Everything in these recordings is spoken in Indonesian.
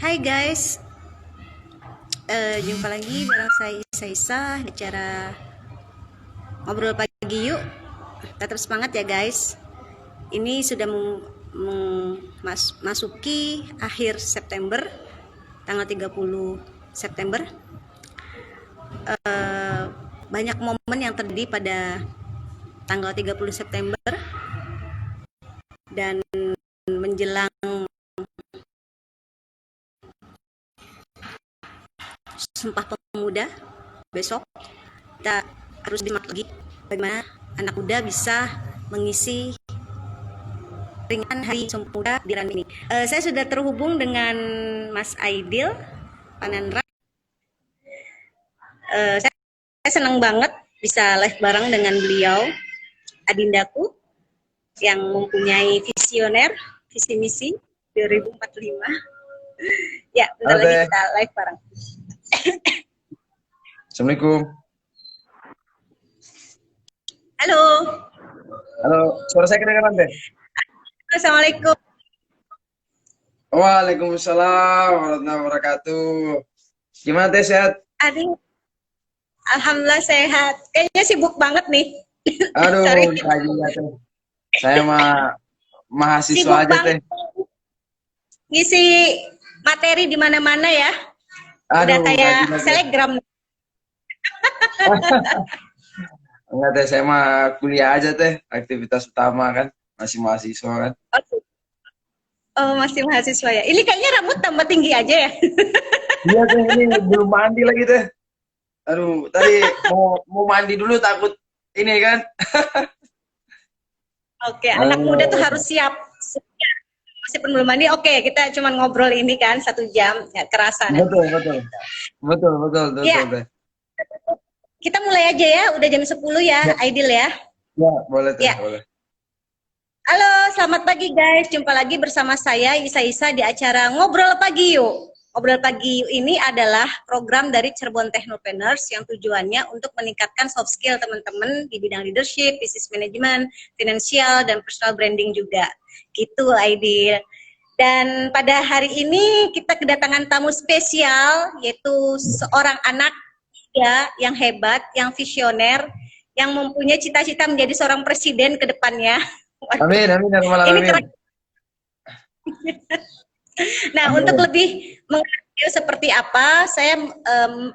Hai guys, jumpa lagi bareng saya Isa di acara ngobrol pagi yuk. Tetap semangat ya guys. Ini sudah masuki akhir September, tanggal 30 September. Banyak momen yang terjadi pada tanggal 30 September dan menjelang Sumpah Pemuda besok kita harus dimak lagi bagaimana anak muda bisa mengisi ringan hari Sumpah Pemuda di RAN ini. Saya sudah terhubung dengan Mas Aidil Panandra. Saya senang banget bisa live bareng dengan beliau, adindaku yang mempunyai visioner, visi misi 2045. Ya, bentar Halo lagi Teh, kita live bareng. Assalamualaikum. Halo, Halo, suara saya kedengaran Teh? Assalamualaikum. Waalaikumsalam warahmatullahi wabarakatuh. Gimana Teh, sehat? Adi, alhamdulillah sehat. Kayaknya sibuk banget nih. Sorry, Aduh, enggak juga Teh. Saya mah mahasiswa sibuk aja banget Teh. ngisi materi di mana-mana ya. Udah Aduh, enggak kayak juga Teh. selegram. Enggak Teh, saya mah kuliah aja Teh. Aktivitas utama kan, masih mahasiswa kan. Oh, masih mahasiswa ya. Ini kayaknya rambut tambah tinggi aja ya. Iya Teh, ini belum mandi lagi Teh. Aduh, tadi mau mandi dulu takut ini kan. Oke, anak muda tuh harus siap. Masih belum mandi. Oke, kita cuma ngobrol ini kan 1 jam, nggak kerasa nanti. Betul, betul. Betul, betul, betul Ya, Teh. kita mulai aja ya. Udah jam 10 ya, Ya, Aidil ya. ya, boleh Teh, Ya, boleh. halo, selamat pagi guys. Jumpa lagi bersama saya Isa di acara Ngobrol Pagi Yuk. Ngobrol Pagi Yuk ini adalah program dari Cirebon Technopreneurs yang tujuannya untuk meningkatkan soft skill teman-teman di bidang leadership, business management, finansial, dan personal branding juga. Gitu, Aidil. Dan pada hari ini kita kedatangan tamu spesial, yaitu seorang anak ya yang hebat, yang visioner, yang mempunyai cita-cita menjadi seorang presiden ke depannya. Amin, amin, ya rabbal Ini alamin. keren. Nah, untuk Amin. lebih mengenal seperti apa, saya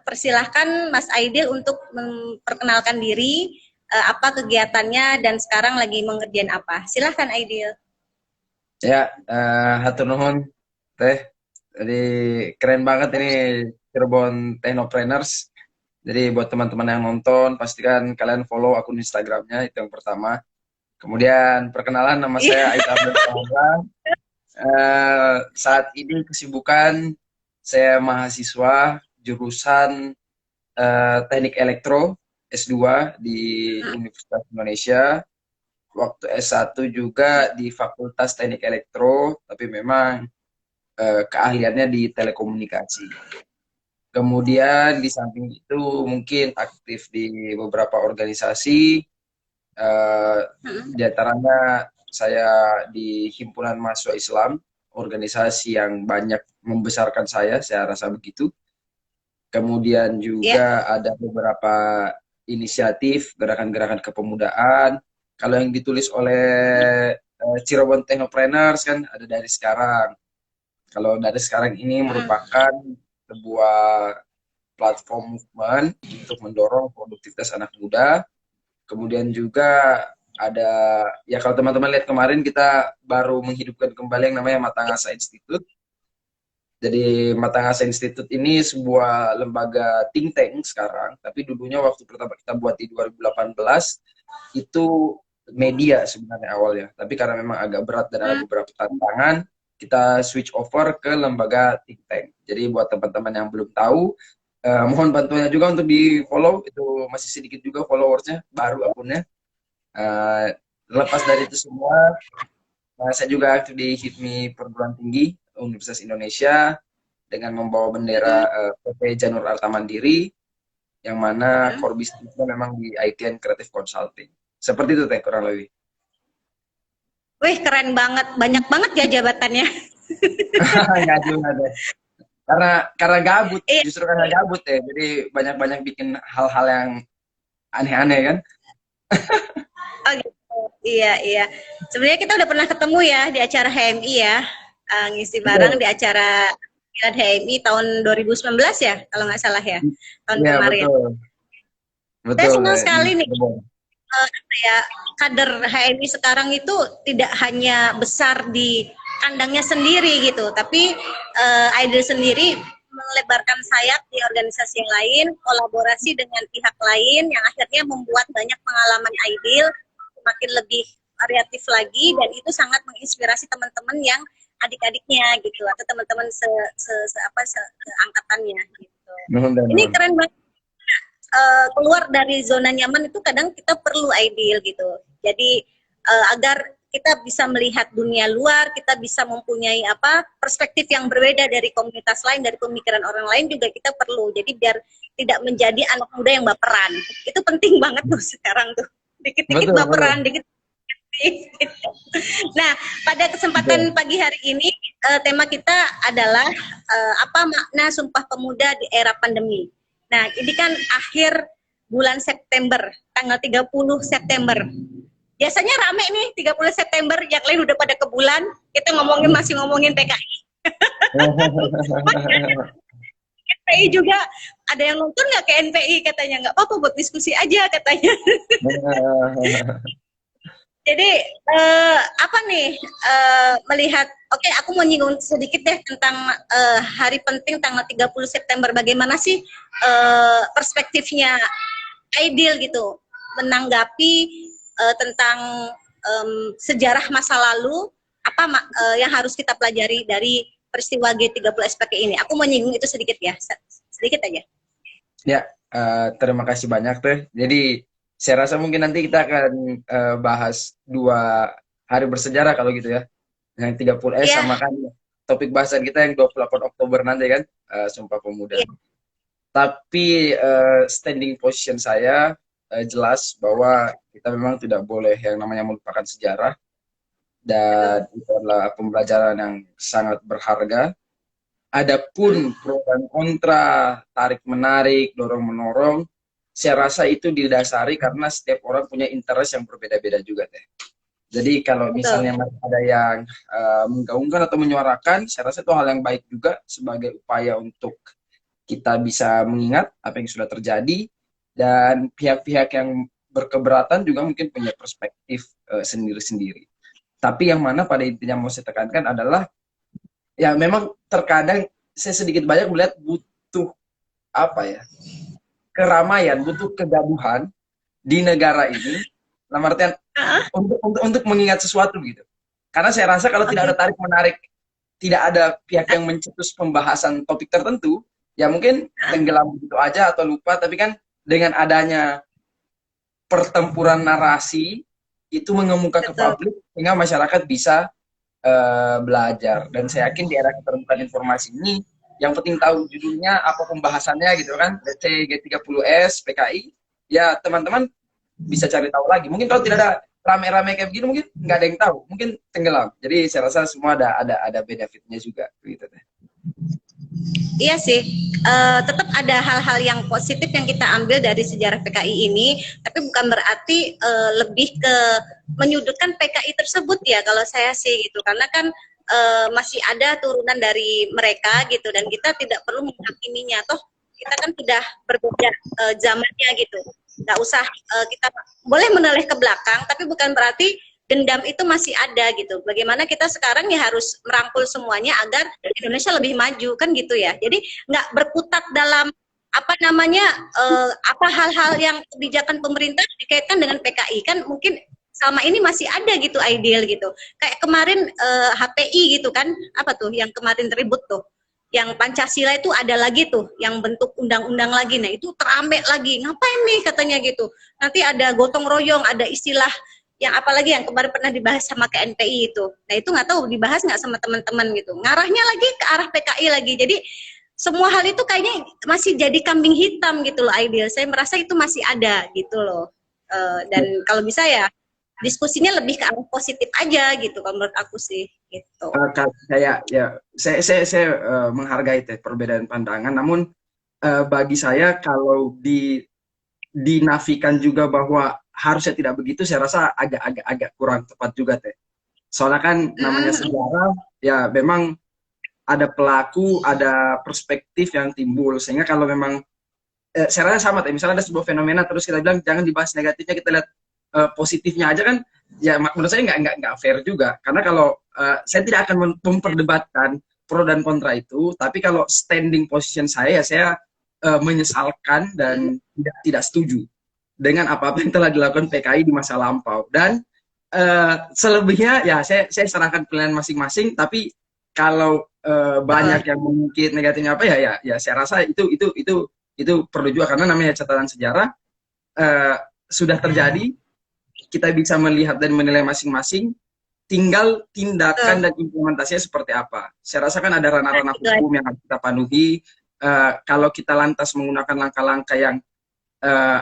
persilahkan Mas Aidil untuk memperkenalkan diri, apa kegiatannya, dan sekarang lagi mengerjain apa. Silahkan Aidil. Ya, hatur nuhun Teh. Jadi keren banget ini Cirebon Technopreneurs. Jadi buat teman-teman yang nonton, pastikan kalian follow akun Instagramnya, itu yang pertama. Kemudian perkenalan, nama Iya, saya Aita Abdul Samad. Saat ini kesibukan saya mahasiswa jurusan Teknik Elektro S2 di Universitas Indonesia. Waktu S1 juga di Fakultas Teknik Elektro, tapi memang keahliannya di telekomunikasi. Kemudian di samping itu mungkin aktif di beberapa organisasi, di antaranya saya di Himpunan Mahasiswa Islam, organisasi yang banyak membesarkan saya rasa begitu. Kemudian iya. juga ada beberapa inisiatif gerakan-gerakan kepemudaan. Kalau yang ditulis oleh Cirebon Technopreneurs kan ada dari sekarang. Kalau dari sekarang ini merupakan sebuah platform movement untuk mendorong produktivitas anak muda. Kemudian juga ada, ya kalau teman-teman lihat kemarin kita baru menghidupkan kembali yang namanya Matangasa Institute. Jadi Matangasa Institute ini sebuah lembaga think tank sekarang, tapi dulunya waktu pertama kita buat di 2018 itu media sebenarnya awalnya. Tapi karena memang agak berat dan ada beberapa tantangan, kita switch over ke lembaga think tank. Jadi buat teman-teman yang belum tahu, mohon bantuannya juga untuk di follow, itu masih sedikit juga followersnya, baru akunnya. Lepas dari itu semua, saya juga aktif di HIPMI Perguruan Tinggi Universitas Indonesia dengan membawa bendera PT Janur Arta Mandiri, yang mana core bisnisnya memang di IT and Creative Consulting. Seperti itu Teh kurang lebih. Wih, keren banget. Banyak banget ya jabatannya. Nggak juga Teh. karena gabut, Iya, justru karena gabut ya. Jadi banyak-banyak bikin hal-hal yang aneh-aneh kan. oh gitu. Iya, iya. Sebenarnya kita udah pernah ketemu ya di acara HMI ya. Ngisi bareng Betul. di acara HMI tahun 2019 ya, kalau nggak salah ya, tahun Iya, kemarin. betul. Saya Betul. senang Di sekali nih, Cirebon. apa ya, kader HMI sekarang itu tidak hanya besar di kandangnya sendiri gitu, tapi Aidil sendiri melebarkan sayap di organisasi yang lain, kolaborasi dengan pihak lain yang akhirnya membuat banyak pengalaman Aidil semakin lebih variatif lagi, dan itu sangat menginspirasi teman-teman yang adik-adiknya gitu, atau teman-teman seangkatannya gitu. Nuhun dan Ini nuhun. keren banget, keluar dari zona nyaman itu kadang kita perlu ideal gitu. Jadi agar kita bisa melihat dunia luar, kita bisa mempunyai apa perspektif yang berbeda dari komunitas lain, dari pemikiran orang lain juga kita perlu. Jadi biar tidak menjadi anak muda yang baperan. Itu penting banget tuh sekarang tuh. Dikit-dikit Betul, betul. baperan, dikit. Nah, pada kesempatan Betul. pagi hari ini tema kita adalah apa makna Sumpah Pemuda di era pandemi. Nah, ini kan akhir bulan September, tanggal 30 September. Biasanya rame nih 30 September, yang lain udah pada ke bulan, kita masih ngomongin PKI. NPI juga ada yang nonton nggak ke NPI katanya, nggak apa-apa buat diskusi aja katanya. Jadi apa nih melihat, oke, aku mau nyinggung sedikit deh tentang hari penting tanggal 30 September. Bagaimana sih perspektifnya Aidil gitu menanggapi tentang sejarah masa lalu, apa yang harus kita pelajari dari peristiwa G30 SPK ini. Aku mau nyinggung itu sedikit ya, sedikit aja. Ya, terima kasih banyak teh. Jadi saya rasa mungkin nanti kita akan bahas 2 hari bersejarah kalau gitu ya. Yang 30S Iya, sama kan topik bahasan kita yang 28 Oktober nanti kan, Sumpah Pemuda. iya, Tapi standing position saya jelas bahwa kita memang tidak boleh yang namanya melupakan sejarah, betul. dan itu adalah pembelajaran yang sangat berharga. Adapun pro dan kontra, tarik menarik, dorong menorong, saya rasa itu didasari karena setiap orang punya interest yang berbeda-beda juga teh. Jadi kalau Betul. misalnya ada yang menggaungkan atau menyuarakan, saya rasa itu hal yang baik juga sebagai upaya untuk kita bisa mengingat apa yang sudah terjadi, dan pihak-pihak yang berkeberatan juga mungkin punya perspektif sendiri-sendiri. Tapi yang mana pada intinya mau saya tekankan adalah ya memang terkadang saya sedikit banyak melihat butuh apa ya, keramaian, butuh kegaduhan di negara ini, dalam artian untuk mengingat sesuatu gitu. Karena saya rasa kalau tidak Oke. ada tarik menarik, tidak ada pihak yang mencetus pembahasan topik tertentu, ya mungkin tenggelam begitu aja atau lupa. Tapi kan dengan adanya pertempuran narasi itu mengemuka ke Betul. publik sehingga masyarakat bisa belajar. Dan saya yakin di era keterbukaan informasi ini, yang penting tahu judulnya, apa pembahasannya gitu kan, let's say G30S, PKI, ya teman-teman bisa cari tahu lagi. Mungkin kalau tidak ada rame-rame kayak begini, mungkin nggak ada yang tahu, mungkin tenggelam. Jadi saya rasa semua ada benefitnya juga gitu. Iya sih, tetap ada hal-hal yang positif yang kita ambil dari sejarah PKI ini, tapi bukan berarti lebih ke menyudutkan PKI tersebut ya, kalau saya sih gitu, karena kan masih ada turunan dari mereka gitu, dan kita tidak perlu menghakiminya, toh kita kan sudah berbeda zamannya gitu, nggak usah kita boleh menoleh ke belakang, tapi bukan berarti dendam itu masih ada gitu. Bagaimana kita sekarang ya harus merangkul semuanya agar Indonesia lebih maju kan gitu ya. Jadi nggak berkutat dalam apa namanya apa hal-hal yang kebijakan pemerintah dikaitkan dengan PKI kan mungkin selama ini masih ada gitu ideal gitu. Kayak kemarin HPI gitu kan, apa tuh yang kemarin ribut tuh, yang Pancasila itu ada lagi tuh, yang bentuk undang-undang lagi. Nah itu terame lagi, ngapain nih katanya gitu. Nanti ada gotong royong, ada istilah yang apalagi yang kemarin pernah dibahas sama KNPI itu. Nah itu nggak tahu dibahas nggak sama teman-teman gitu. Ngarahnya lagi ke arah PKI lagi. Jadi semua hal itu kayaknya masih jadi kambing hitam gitu loh ideal. Saya merasa itu masih ada gitu loh. Dan kalau bisa ya diskusinya lebih ke arah positif aja gitu kalau menurut aku sih gitu. Kayak ya saya menghargai teh perbedaan pandangan, namun bagi saya kalau dinafikan juga bahwa harusnya tidak begitu, saya rasa agak kurang tepat juga teh. Soalnya kan namanya sejarah ya memang ada pelaku, ada perspektif yang timbul, sehingga kalau memang saya rasa sama teh, misalnya ada sebuah fenomena terus kita bilang jangan dibahas negatifnya, kita lihat positifnya aja kan, ya menurut saya nggak fair juga, karena kalau saya tidak akan memperdebatkan pro dan kontra itu, tapi kalau standing position saya ya saya menyesalkan dan tidak setuju dengan apa-apa yang telah dilakukan PKI di masa lampau, dan selebihnya ya saya serahkan pilihan masing-masing, tapi kalau banyak yang mungkin negatifnya apa ya saya rasa itu perlu juga, karena namanya catatan sejarah sudah terjadi, kita bisa melihat dan menilai masing-masing, tinggal tindakan dan implementasinya seperti apa. Saya rasa kan ada ranah-ranah hukum yang harus kita penuhi. Kalau kita lantas menggunakan langkah-langkah yang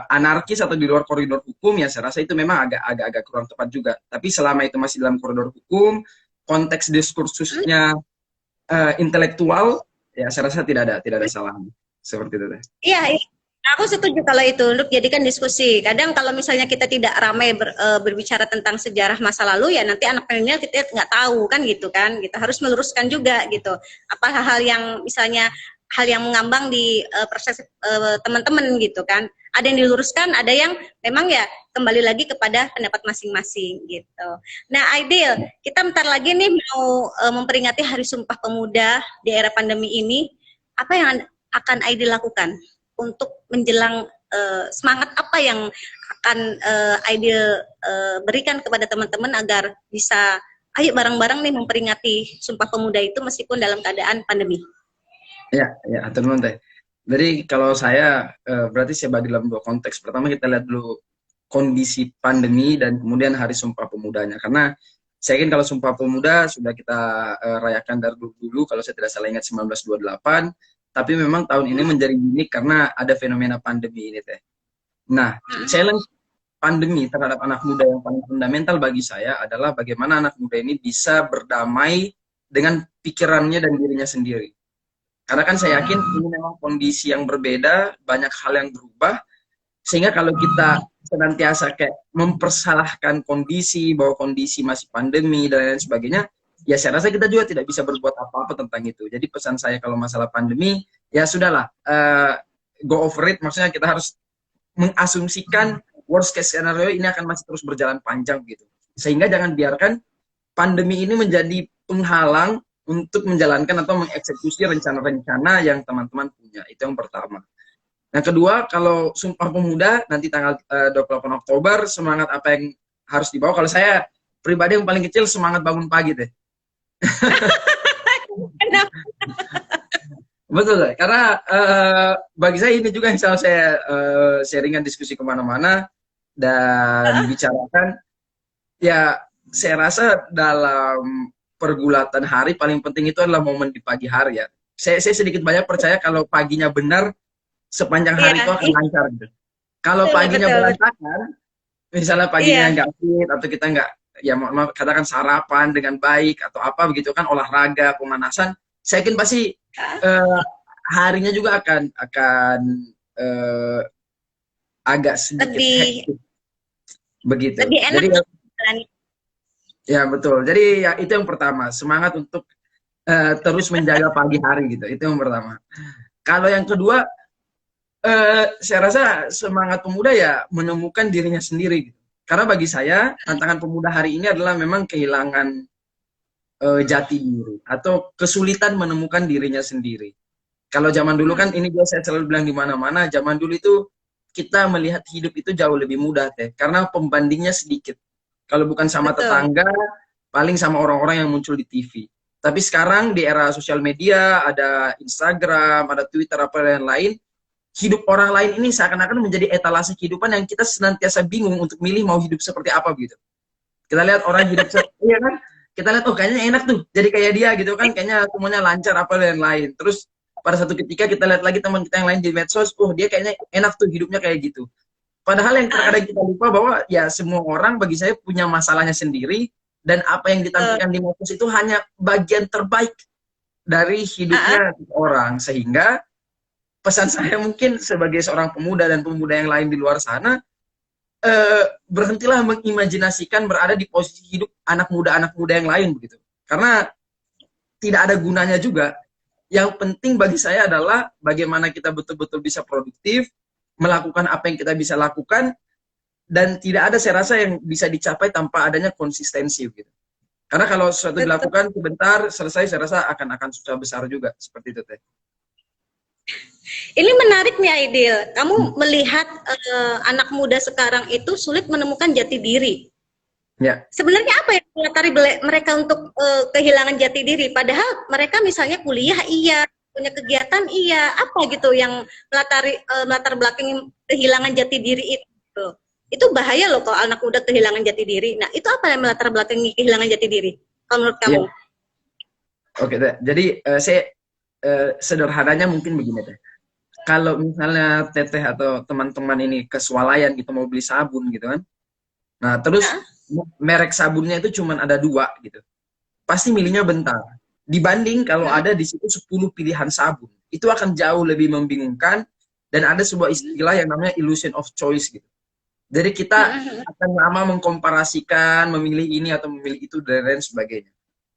anarkis atau di luar koridor hukum, ya saya rasa itu memang agak kurang tepat juga. Tapi selama itu masih dalam koridor hukum, konteks diskursusnya intelektual, ya saya rasa tidak ada salahnya. Seperti itu. Iya, aku setuju kalau itu untuk jadikan diskusi. Kadang kalau misalnya kita tidak ramai berbicara tentang sejarah masa lalu, ya nanti anak milenial kita nggak tahu kan gitu kan. Kita harus meluruskan juga gitu. Apa hal-hal yang misalnya hal yang mengambang di proses teman-teman gitu kan. Ada yang diluruskan, ada yang memang ya kembali lagi kepada pendapat masing-masing gitu. Nah, Aidil, kita bentar lagi nih mau memperingati Hari Sumpah Pemuda di era pandemi ini. Apa yang akan Aidil lakukan untuk menjelang semangat apa yang akan Aidil berikan kepada teman-teman agar bisa ayo bareng-bareng nih memperingati Sumpah Pemuda itu meskipun dalam keadaan pandemi? Ya, teman-teman teh. Jadi kalau saya berarti saya bagi dalam dua konteks. Pertama kita lihat dulu kondisi pandemi dan kemudian Hari Sumpah Pemudanya. Karena saya yakin kalau Sumpah Pemuda sudah kita rayakan dari dulu, kalau saya tidak salah ingat 1928, tapi memang tahun ini menjadi unik karena ada fenomena pandemi ini teh. Nah, challenge pandemi terhadap anak muda yang paling fundamental bagi saya adalah bagaimana anak muda ini bisa berdamai dengan pikirannya dan dirinya sendiri. Karena kan saya yakin ini memang kondisi yang berbeda, banyak hal yang berubah, sehingga kalau kita senantiasa kayak mempersalahkan kondisi, bahwa kondisi masih pandemi dan lain sebagainya, ya saya rasa kita juga tidak bisa berbuat apa-apa tentang itu. Jadi pesan saya kalau masalah pandemi, ya sudahlah, go over it, maksudnya kita harus mengasumsikan worst case scenario ini akan masih terus berjalan panjang gitu. Sehingga jangan biarkan pandemi ini menjadi penghalang untuk menjalankan atau mengeksekusi rencana-rencana yang teman-teman punya. Itu yang pertama. Yang kedua, kalau Sumpah Pemuda nanti tanggal 28 Oktober, semangat apa yang harus dibawa? Kalau saya pribadi yang paling kecil semangat bangun pagi deh. Betul, karena bagi saya ini juga yang selalu saya sharingan diskusi kemana-mana dan bicarakan. Ya, saya rasa dalam pergulatan hari paling penting itu adalah momen di pagi hari ya. Saya sedikit banyak percaya kalau paginya benar, sepanjang hari itu akan lancar gitu. Kalau paginya berantakan, misalnya paginya nggak fit atau kita nggak, ya maaf katakan sarapan dengan baik atau apa begitu kan, olahraga, pemanasan, saya yakin pasti harinya juga akan agak sedikit hektik begitu. Lebih enak. Jadi ya betul. Jadi ya itu yang pertama, semangat untuk terus menjaga pagi hari gitu. Itu yang pertama. Kalau yang kedua, saya rasa semangat pemuda ya menemukan dirinya sendiri gitu. Karena bagi saya tantangan pemuda hari ini adalah memang kehilangan jati diri atau kesulitan menemukan dirinya sendiri. Kalau zaman dulu kan, ini juga saya selalu bilang di mana-mana, zaman dulu itu kita melihat hidup itu jauh lebih mudah teh, karena pembandingnya sedikit. Kalau bukan sama tetangga, paling sama orang-orang yang muncul di TV. Tapi sekarang di era sosial media, ada Instagram, ada Twitter, apa lain-lain, hidup orang lain ini seakan-akan menjadi etalase kehidupan yang kita senantiasa bingung untuk milih mau hidup seperti apa gitu. Kita lihat orang hidup iya kan? Kita lihat, oh kayaknya enak tuh, jadi kayak dia gitu kan, kayaknya semuanya lancar apa dan lain. Terus pada satu ketika kita lihat lagi teman kita yang lain di medsos, oh dia kayaknya enak tuh hidupnya kayak gitu. Padahal yang terkadang kita lupa bahwa ya semua orang bagi saya punya masalahnya sendiri, dan apa yang ditampilkan di medsos itu hanya bagian terbaik dari hidupnya orang. Sehingga pesan saya mungkin sebagai seorang pemuda dan pemuda yang lain di luar sana, berhentilah mengimajinasikan berada di posisi hidup anak muda yang lain begitu. Karena tidak ada gunanya juga. Yang penting bagi saya adalah bagaimana kita betul-betul bisa produktif, melakukan apa yang kita bisa lakukan, dan tidak ada saya rasa yang bisa dicapai tanpa adanya konsistensi gitu. Karena kalau sesuatu dilakukan sebentar selesai, saya rasa akan susah besar juga seperti itu teh. Ini menarik nih Aidil, kamu melihat anak muda sekarang itu sulit menemukan jati diri. Ya. Sebenarnya apa yang melatari mereka untuk kehilangan jati diri? Padahal mereka misalnya kuliah iya, punya kegiatan iya, apa gitu yang latar belakang kehilangan jati diri itu? Itu bahaya loh kalau anak muda kehilangan jati diri. Nah, itu apa yang melatar belakangi kehilangan jati diri? Kalau menurut kamu? Ya. Oke, teh. Jadi saya sederhananya mungkin begini teh. Kalau misalnya teteh atau teman-teman ini ke swalayan gitu mau beli sabun gitu kan. Nah, terus merek sabunnya itu cuma ada 2 gitu. Pasti milihnya Bentar. Dibanding kalau ada di situ 10 pilihan sabun. Itu akan jauh lebih membingungkan, dan ada sebuah istilah yang namanya illusion of choice gitu. Jadi kita akan lama mengkomparasikan, memilih ini atau memilih itu dan lain sebagainya.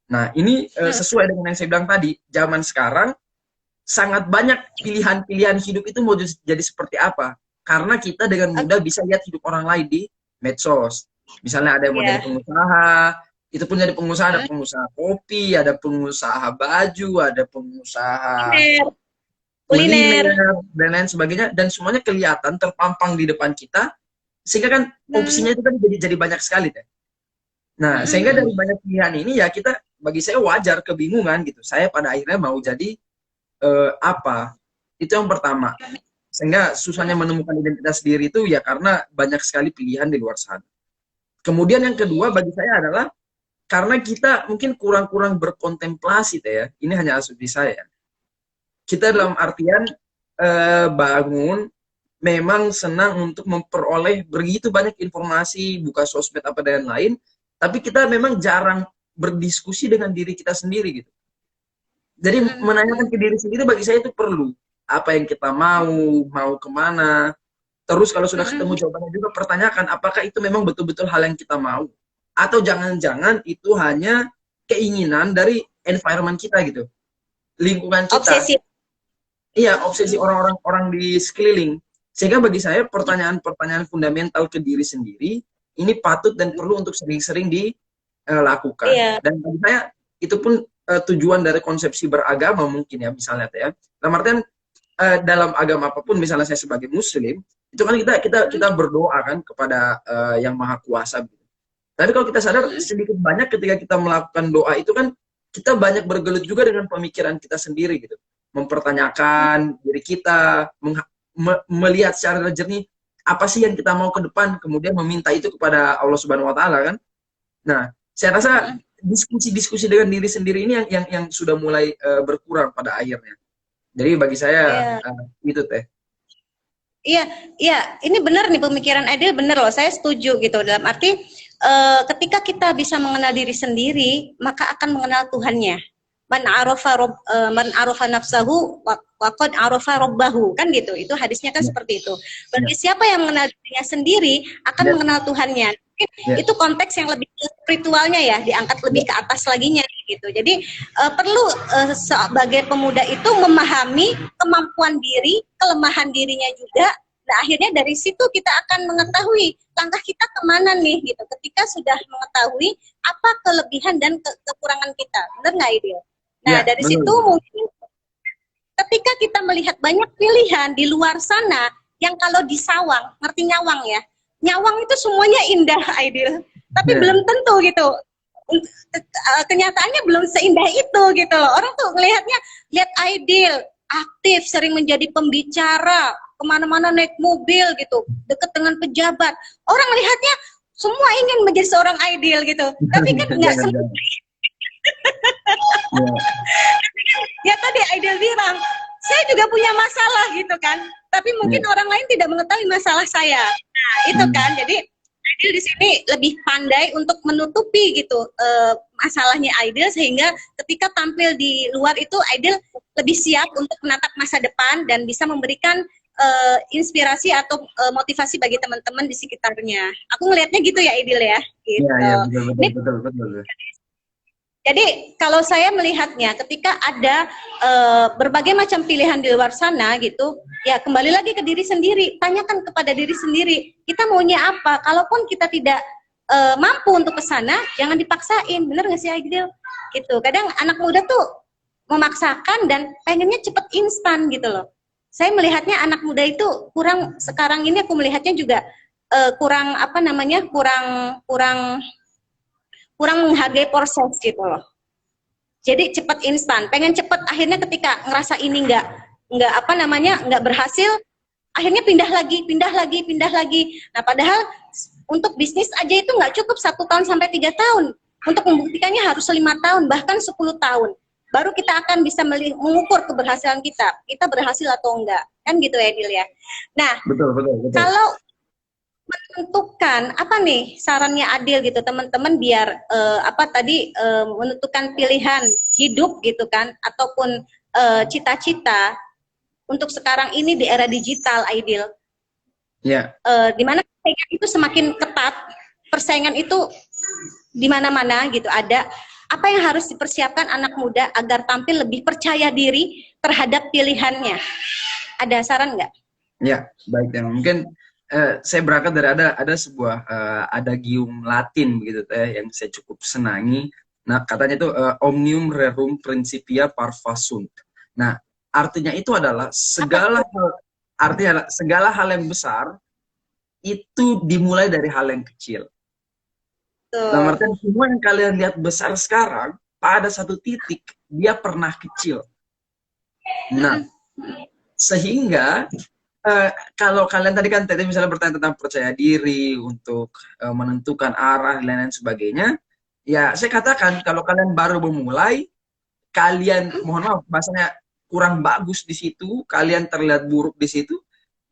Nah, ini sesuai dengan yang saya bilang tadi, zaman sekarang sangat banyak pilihan-pilihan hidup itu mau jadi seperti apa. Karena kita dengan mudah bisa lihat hidup orang lain di medsos. Misalnya ada yang mau jadi pengusaha, itu pun jadi pengusaha, ada pengusaha kopi, ada pengusaha baju, ada pengusaha kuliner, dan lain sebagainya. Dan semuanya kelihatan terpampang di depan kita, sehingga kan opsinya itu kan jadi banyak sekali. Nah, sehingga dari banyak pilihan ini ya kita, bagi saya wajar kebingungan gitu. Saya pada akhirnya mau jadi apa? Itu yang pertama. Sehingga susahnya menemukan identitas diri itu ya karena banyak sekali pilihan di luar sana. Kemudian yang kedua bagi saya adalah karena kita mungkin kurang-kurang berkontemplasi ya. Ini hanya asumsi saya. Kita dalam artian bangun memang senang untuk memperoleh begitu banyak informasi, buka sosmed apa dan lain, tapi kita memang jarang berdiskusi dengan diri kita sendiri gitu. Jadi menanyakan ke diri sendiri bagi saya itu perlu. Apa yang kita mau kemana. Terus kalau sudah ketemu jawabannya juga pertanyakan apakah itu memang betul-betul hal yang kita mau. Atau jangan-jangan itu hanya keinginan dari environment kita gitu. Lingkungan kita. Obsesi. Iya, obsesi orang-orang di sekeliling. Sehingga bagi saya pertanyaan-pertanyaan fundamental ke diri sendiri ini patut dan perlu untuk sering-sering dilakukan. Dan bagi saya itu pun tujuan dari konsepsi beragama mungkin ya, misalnya ya. Dalam artian dalam agama apapun, misalnya saya sebagai muslim, itu kan kita berdoa kan kepada yang maha kuasa. Tapi kalau kita sadar sedikit banyak ketika kita melakukan doa itu kan kita banyak bergelut juga dengan pemikiran kita sendiri gitu. Mempertanyakan diri kita, melihat secara jernih apa sih yang kita mau ke depan, kemudian meminta itu kepada Allah Subhanahu wa taala kan. Nah, saya rasa diskusi-diskusi dengan diri sendiri ini yang sudah mulai berkurang pada akhirnya. Jadi bagi saya itu teh. Iya, ini benar nih pemikiran Adil, benar loh, saya setuju gitu. Dalam arti ketika kita bisa mengenal diri sendiri, maka akan mengenal Tuhannya. Man arafa nafsahu waqad arafa rabbahu, kan gitu. Itu hadisnya kan seperti itu. Bagi siapa yang mengenal dirinya sendiri akan mengenal Tuhannya. Itu konteks yang lebih spiritualnya ya, diangkat lebih ke atas laginya gitu. Jadi perlu sebagai pemuda itu memahami kemampuan diri, kelemahan dirinya juga. Nah, akhirnya dari situ kita akan mengetahui langkah kita kemana nih gitu. Ketika sudah mengetahui apa kelebihan dan kekurangan kita, benar nggak Idil? Nah, dari situ mungkin ketika kita melihat banyak pilihan di luar sana yang kalau disawang, ngerti nyawang ya? Nyawang itu semuanya indah, Aidil. Tapi belum tentu gitu. Kenyataannya belum seindah itu gitu loh. Orang tuh ngelihatnya, lihat Aidil, aktif, sering menjadi pembicara, kemana-mana naik mobil gitu, deket dengan pejabat. Orang lihatnya semua ingin menjadi seorang Aidil gitu. Tapi kan nggak semua. Ya tadi Aidil bilang, saya juga punya masalah gitu kan. Tapi mungkin orang lain tidak mengetahui masalah saya. Nah, itu kan. Jadi Aidil di sini lebih pandai untuk menutupi gitu masalahnya Aidil, sehingga ketika tampil di luar itu Aidil lebih siap untuk menatap masa depan dan bisa memberikan inspirasi atau motivasi bagi teman-teman di sekitarnya. Aku ngelihatnya gitu ya Aidil ya. Gitu. Iya, betul. Jadi kalau saya melihatnya ketika ada berbagai macam pilihan di luar sana gitu, ya kembali lagi ke diri sendiri, tanyakan kepada diri sendiri, kita maunya apa? Kalaupun kita tidak mampu untuk ke sana, jangan dipaksain, bener nggak sih Aidil? Gitu. Kadang anak muda tuh memaksakan dan pengennya cepet instan gitu loh. Saya melihatnya anak muda itu kurang, sekarang ini aku melihatnya juga kurang apa namanya, kurang menghargai proses gitu loh. Jadi cepat instan, pengen cepat, akhirnya ketika ngerasa ini nggak apa namanya, nggak berhasil, akhirnya pindah lagi. Nah padahal untuk bisnis aja itu nggak cukup 1 tahun sampai 3 tahun. Untuk membuktikannya harus 5 tahun, bahkan 10 tahun. Baru kita akan bisa mengukur keberhasilan kita berhasil atau enggak, kan gitu ya Dil ya. Nah, Betul. kalau menentukan apa nih sarannya Adil gitu teman-teman biar menentukan pilihan hidup gitu kan, ataupun cita-cita untuk sekarang ini di era digital Adil. Ya. Di mana persaingan itu semakin ketat, persaingan itu di mana-mana gitu ada. Apa yang harus dipersiapkan anak muda agar tampil lebih percaya diri terhadap pilihannya? Ada saran nggak? Ya, baik ya. Mungkin saya berangkat dari ada sebuah adagium Latin begitu yang saya cukup senangi. Nah, katanya itu omnium rerum principia parva sunt. Nah, artinya itu adalah segala hal yang besar itu dimulai dari hal yang kecil. Dalam artian semua yang kalian lihat besar sekarang, pada satu titik dia pernah kecil. Nah, sehingga kalau kalian tadi misalnya bertanya tentang percaya diri untuk menentukan arah dan lain sebagainya, ya saya katakan kalau kalian baru memulai, kalian mohon maaf bahasanya kurang bagus di situ, kalian terlihat buruk di situ,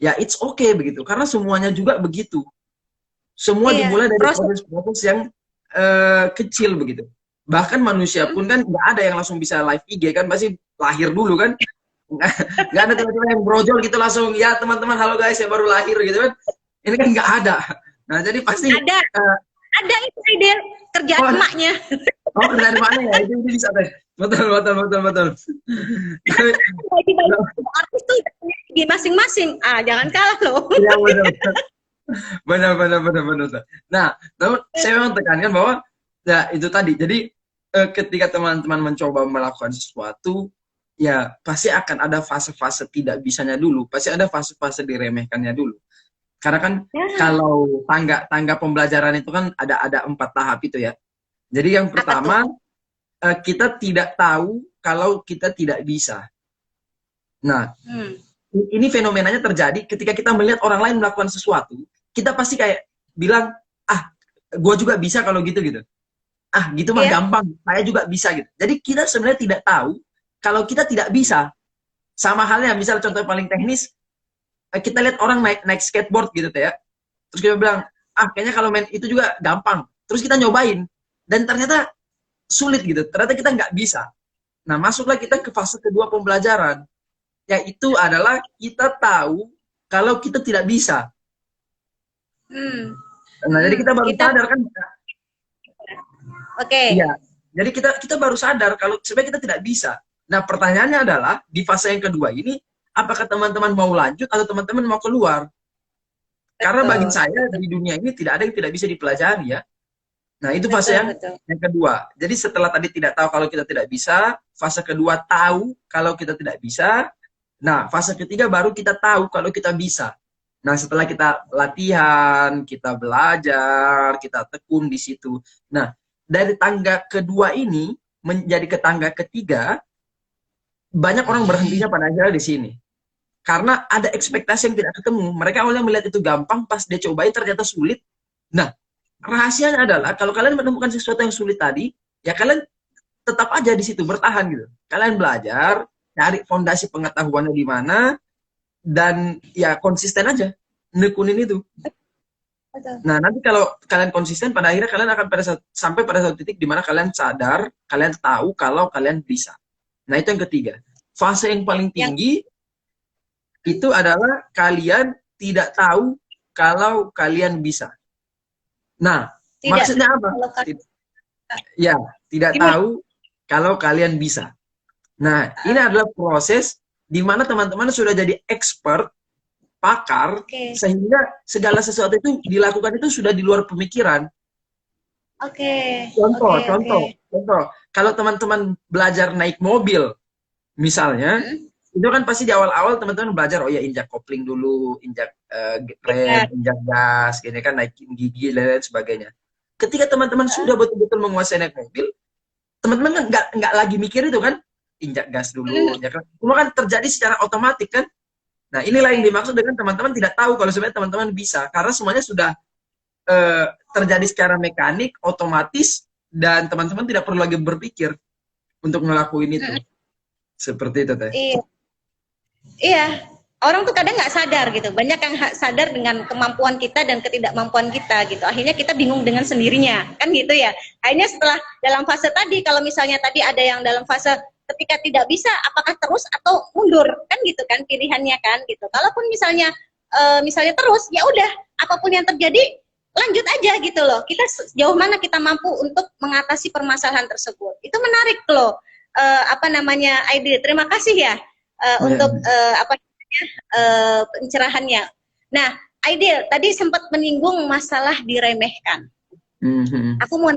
ya it's okay begitu, karena semuanya juga begitu. Semua dimulai dari proses-proses yang kecil begitu. Bahkan manusia pun kan nggak ada yang langsung bisa live IG kan, pasti lahir dulu kan. Nggak ada tiba-tiba yang brojol gitu langsung, ya teman-teman halo guys saya baru lahir gitu kan. Ini kan nggak ada. Nah jadi pasti ada itu ide kerjaan emaknya. Oh kerjaan emaknya ya, itu bisa teh. Betul. Artis tuh di masing-masing. Jangan kalah loh. Iya benar. Nah, namun saya memang tekankan bahwa ya itu tadi. Jadi ketika teman-teman mencoba melakukan sesuatu, ya pasti akan ada fase-fase tidak bisanya dulu, pasti ada fase-fase diremehkannya dulu. Karena kan kalau tangga pembelajaran itu kan ada 4 tahap itu ya. Jadi yang pertama kita tidak tahu kalau kita tidak bisa. Nah, ini fenomenanya terjadi ketika kita melihat orang lain melakukan sesuatu, kita pasti kayak bilang, gue juga bisa kalau gitu. Gitu mah gampang, saya juga bisa gitu. Jadi kita sebenarnya tidak tahu kalau kita tidak bisa. Sama halnya, misal contoh paling teknis, kita lihat orang naik skateboard gitu ya. Terus kita bilang, kayaknya kalau main itu juga gampang. Terus kita nyobain, dan ternyata sulit gitu. Ternyata kita nggak bisa. Nah, masuklah kita ke fase kedua pembelajaran. Yaitu adalah kita tahu kalau kita tidak bisa. Nah, jadi kita baru sadar kan. Iya. Jadi kita baru sadar kalau sebenarnya kita tidak bisa. Nah, pertanyaannya adalah di fase yang kedua ini, apakah teman-teman mau lanjut atau teman-teman mau keluar? Karena bagi saya di dunia ini tidak ada yang tidak bisa dipelajari ya. Nah, itu fase yang kedua. Jadi setelah tadi tidak tahu kalau kita tidak bisa, fase kedua tahu kalau kita tidak bisa. Nah, fase ketiga baru kita tahu kalau kita bisa. Nah, setelah kita latihan, kita belajar, kita tekun di situ. Nah, dari tangga kedua ini menjadi ke tangga ketiga, banyak orang berhentinya pada akhirnya di sini. Karena ada ekspektasi yang tidak ketemu. Mereka awalnya melihat itu gampang, pas dia cobain ternyata sulit. Nah, rahasianya adalah kalau kalian menemukan sesuatu yang sulit tadi, ya kalian tetap aja di situ bertahan gitu. Kalian belajar, cari fondasi pengetahuannya di mana, dan ya konsisten aja nekunin itu. Betul. Nah, nanti kalau kalian konsisten, pada akhirnya kalian akan sampai pada satu titik di mana kalian sadar, kalian tahu kalau kalian bisa. Nah, itu yang ketiga. Fase yang paling Yang tinggi itu adalah kalian tidak tahu kalau kalian bisa. Nah, tidak maksudnya apa? kalau Ya, tidak gimana? tahu kalau kalian bisa. Nah, ini adalah proses di mana teman-teman sudah jadi expert, pakar, Oke. sehingga segala sesuatu itu dilakukan itu sudah di luar pemikiran. Oke. Contoh, Oke. Oke. contoh, contoh. Kalau teman-teman belajar naik mobil, misalnya, Hmm. itu kan pasti di awal-awal teman-teman belajar, oh ya injak kopling dulu, injak rem, Iya. injak gas, gini kan, naikin gigi, dan lain sebagainya. Ketika teman-teman Heeh. sudah betul-betul menguasai naik mobil, teman-teman kan nggak lagi mikir itu kan, injak gas Hmm. dulu, injak, semua kan terjadi secara otomatis kan. Nah, inilah yang Oke. dimaksud dengan teman-teman tidak tahu kalau sebenarnya teman-teman bisa, karena semuanya sudah terjadi secara mekanik, otomatis, dan teman-teman tidak perlu lagi berpikir untuk ngelakuin itu. Hmm. Seperti itu, Teh. Iya. Iya. Orang tuh kadang nggak sadar gitu. Banyak yang sadar dengan kemampuan kita dan ketidakmampuan kita gitu. Akhirnya kita bingung dengan sendirinya, kan gitu ya. Akhirnya setelah dalam fase tadi, kalau misalnya tadi ada yang dalam fase ketika tidak bisa, apakah terus atau mundur, kan gitu kan pilihannya kan gitu. Kalaupun misalnya terus, ya udah apapun yang terjadi lanjut aja gitu loh. Kita sejauh mana kita mampu untuk mengatasi permasalahan tersebut. Itu menarik loh. Apa namanya, Aidil. Terima kasih ya untuk pencerahannya. Nah, Aidil tadi sempat menyinggung masalah diremehkan. Aku mau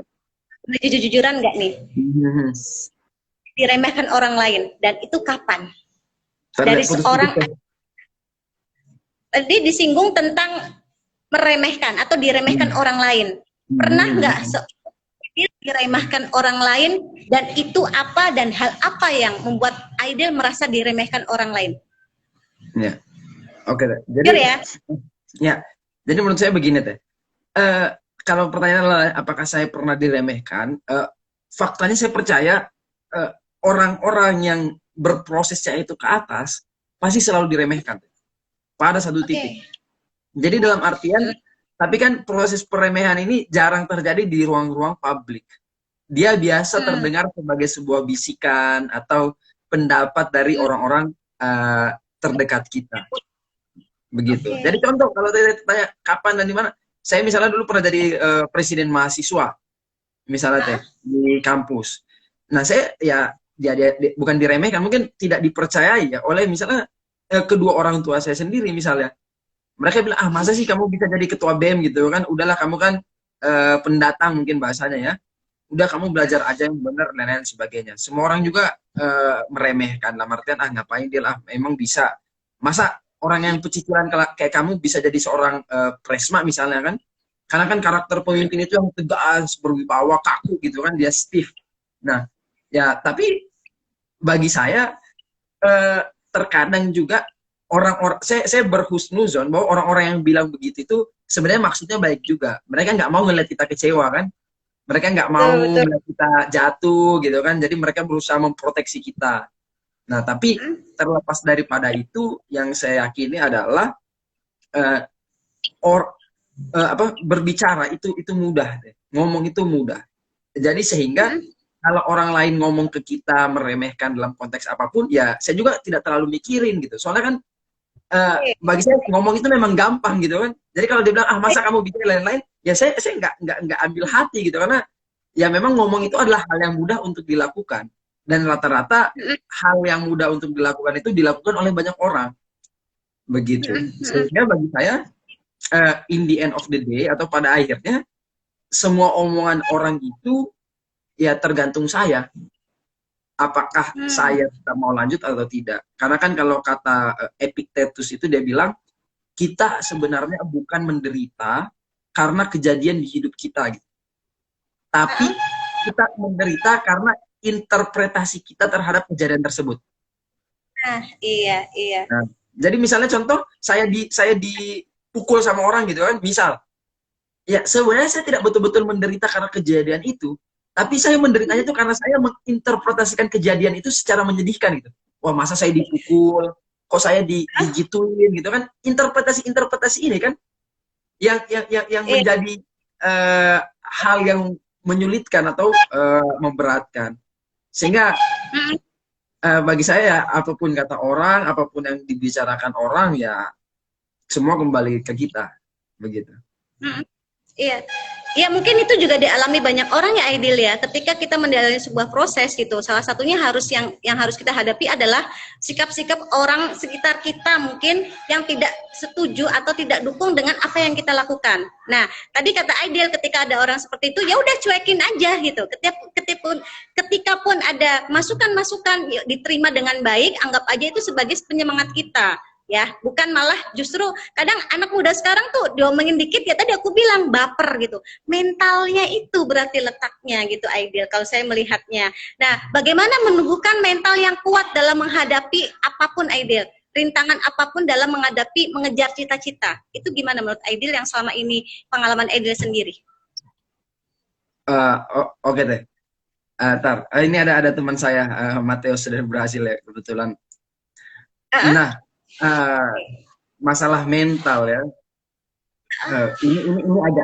jujur-jujuran nggak nih? Diremehkan orang lain, dan itu kapan? Dari seorang tadi disinggung tentang meremehkan atau diremehkan orang lain. Pernah nggak diremehkan orang lain, dan itu apa dan hal apa yang membuat Aidil merasa diremehkan orang lain? Ya, oke. Jadi ya, jadi menurut saya begini Teh. Kalau pertanyaan adalah apakah saya pernah diremehkan, faktanya saya percaya orang-orang yang berprosesnya itu ke atas pasti selalu diremehkan pada satu titik. Jadi dalam artian, tapi kan proses peremehan ini jarang terjadi di ruang-ruang publik. Dia biasa terdengar sebagai sebuah bisikan atau pendapat dari orang-orang terdekat kita. Begitu. Jadi contoh, kalau tanya kapan dan di mana, saya misalnya dulu pernah jadi presiden mahasiswa, misalnya Teh, di kampus. Nah, saya ya bukan diremehkan, mungkin tidak dipercayai ya oleh misalnya kedua orang tua saya sendiri misalnya. Mereka bilang, masa sih kamu bisa jadi ketua BEM gitu kan? Udahlah, kamu kan pendatang mungkin bahasanya ya. Udah, kamu belajar aja yang benar dan lain sebagainya. Semua orang juga meremehkan, dalam artian ngapain dia lah, memang bisa. Masa orang yang pecicilan kayak kamu bisa jadi seorang presma misalnya kan? Karena kan karakter pemimpin itu yang tegas, berwibawa, kaku gitu kan, dia stiff. Nah, ya tapi bagi saya terkadang juga orang-orang, saya berhusnuzon bahwa orang-orang yang bilang begitu itu sebenarnya maksudnya baik juga. Mereka nggak mau ngeliat kita kecewa kan? Mereka nggak mau melihat kita jatuh gitu kan, jadi mereka berusaha memproteksi kita. Nah, tapi terlepas daripada itu, yang saya yakini adalah berbicara itu mudah, ngomong itu mudah. Jadi sehingga kalau orang lain ngomong ke kita meremehkan dalam konteks apapun, ya saya juga tidak terlalu mikirin gitu. Soalnya kan bagi saya ngomong itu memang gampang gitu kan. Jadi kalau dia bilang masa kamu bikin lain-lain, ya saya nggak ambil hati gitu, karena ya memang ngomong itu adalah hal yang mudah untuk dilakukan, dan rata-rata hal yang mudah untuk dilakukan itu dilakukan oleh banyak orang begitu. Sehingga bagi saya in the end of the day atau pada akhirnya semua omongan orang itu ya tergantung saya. Apakah saya tetap mau lanjut atau tidak? Karena kan kalau kata Epictetus itu dia bilang, kita sebenarnya bukan menderita karena kejadian di hidup kita gitu. Tapi kita menderita karena interpretasi kita terhadap kejadian tersebut. Iya. Nah, jadi misalnya contoh, saya dipukul sama orang gitu kan, misal. Ya sebenarnya saya tidak betul-betul menderita karena kejadian itu, tapi saya menderitanya itu karena saya menginterpretasikan kejadian itu secara menyedihkan gitu. wah masa saya dipukul, kok saya digituin gitu kan, interpretasi ini kan yang Iya. menjadi hal yang menyulitkan atau memberatkan. Sehingga Mm, bagi saya apapun kata orang, apapun yang dibicarakan orang ya semua kembali ke kita begitu. mm. Iya, ya mungkin itu juga dialami banyak orang ya Aidil ya. Ketika kita menjalani sebuah proses gitu, salah satunya harus yang harus kita hadapi adalah sikap-sikap orang sekitar kita mungkin yang tidak setuju atau tidak dukung dengan apa yang kita lakukan. Nah, tadi kata Aidil ketika ada orang seperti itu, ya udah cuekin aja gitu. Ketika pun ada masukan-masukan diterima dengan baik, anggap aja itu sebagai penyemangat kita ya, bukan malah justru kadang anak muda sekarang tuh diomongin dikit ya tadi aku bilang baper gitu, mentalnya itu berarti letaknya gitu Aidil kalau saya melihatnya. Nah, bagaimana menumbuhkan mental yang kuat dalam menghadapi apapun Aidil, rintangan apapun dalam menghadapi mengejar cita-cita, itu gimana menurut Aidil yang selama ini pengalaman Aidil sendiri? Oke deh. Ini ada teman saya, Mateo sudah berhasil ya kebetulan. Uh-uh. Nah, uh, masalah mental ya, ini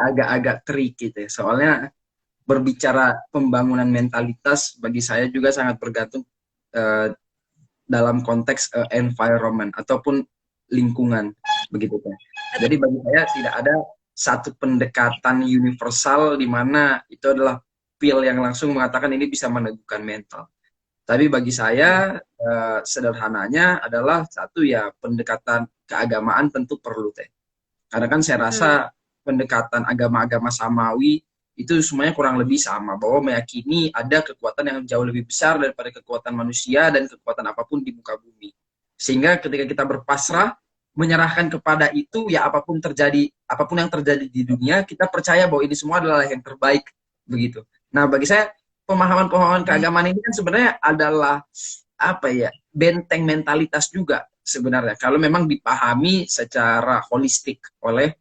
agak-agak tricky deh. Soalnya berbicara pembangunan mentalitas bagi saya juga sangat bergantung uh, dalam konteks environment ataupun lingkungan begitu kan. Jadi bagi saya tidak ada satu pendekatan universal di mana itu adalah pil yang langsung mengatakan ini bisa meneguhkan mental. Tapi bagi saya sederhananya adalah satu ya pendekatan keagamaan tentu perlu teh. Karena kan saya rasa pendekatan agama-agama samawi itu semuanya kurang lebih sama bahwa meyakini ada kekuatan yang jauh lebih besar daripada kekuatan manusia dan kekuatan apapun di muka bumi. Sehingga ketika kita berpasrah menyerahkan kepada itu ya apapun yang terjadi di dunia kita percaya bahwa ini semua adalah yang terbaik begitu. Nah, bagi saya pemahaman keagamaan ini kan sebenarnya adalah apa ya, benteng mentalitas juga sebenarnya kalau memang dipahami secara holistik oleh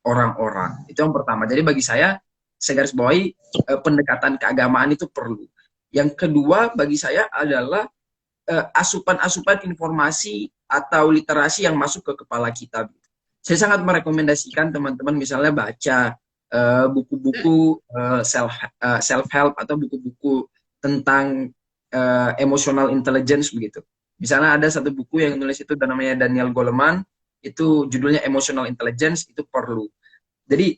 orang-orang. Itu yang pertama. Jadi bagi saya garis bawahi pendekatan keagamaan itu perlu. Yang kedua bagi saya adalah asupan-asupan informasi atau literasi yang masuk ke kepala kita. Saya sangat merekomendasikan teman-teman misalnya baca buku-buku self help atau buku-buku tentang emotional intelligence begitu. Misalnya ada satu buku yang nulis itu namanya Daniel Goleman, itu judulnya Emotional Intelligence, itu perlu. Jadi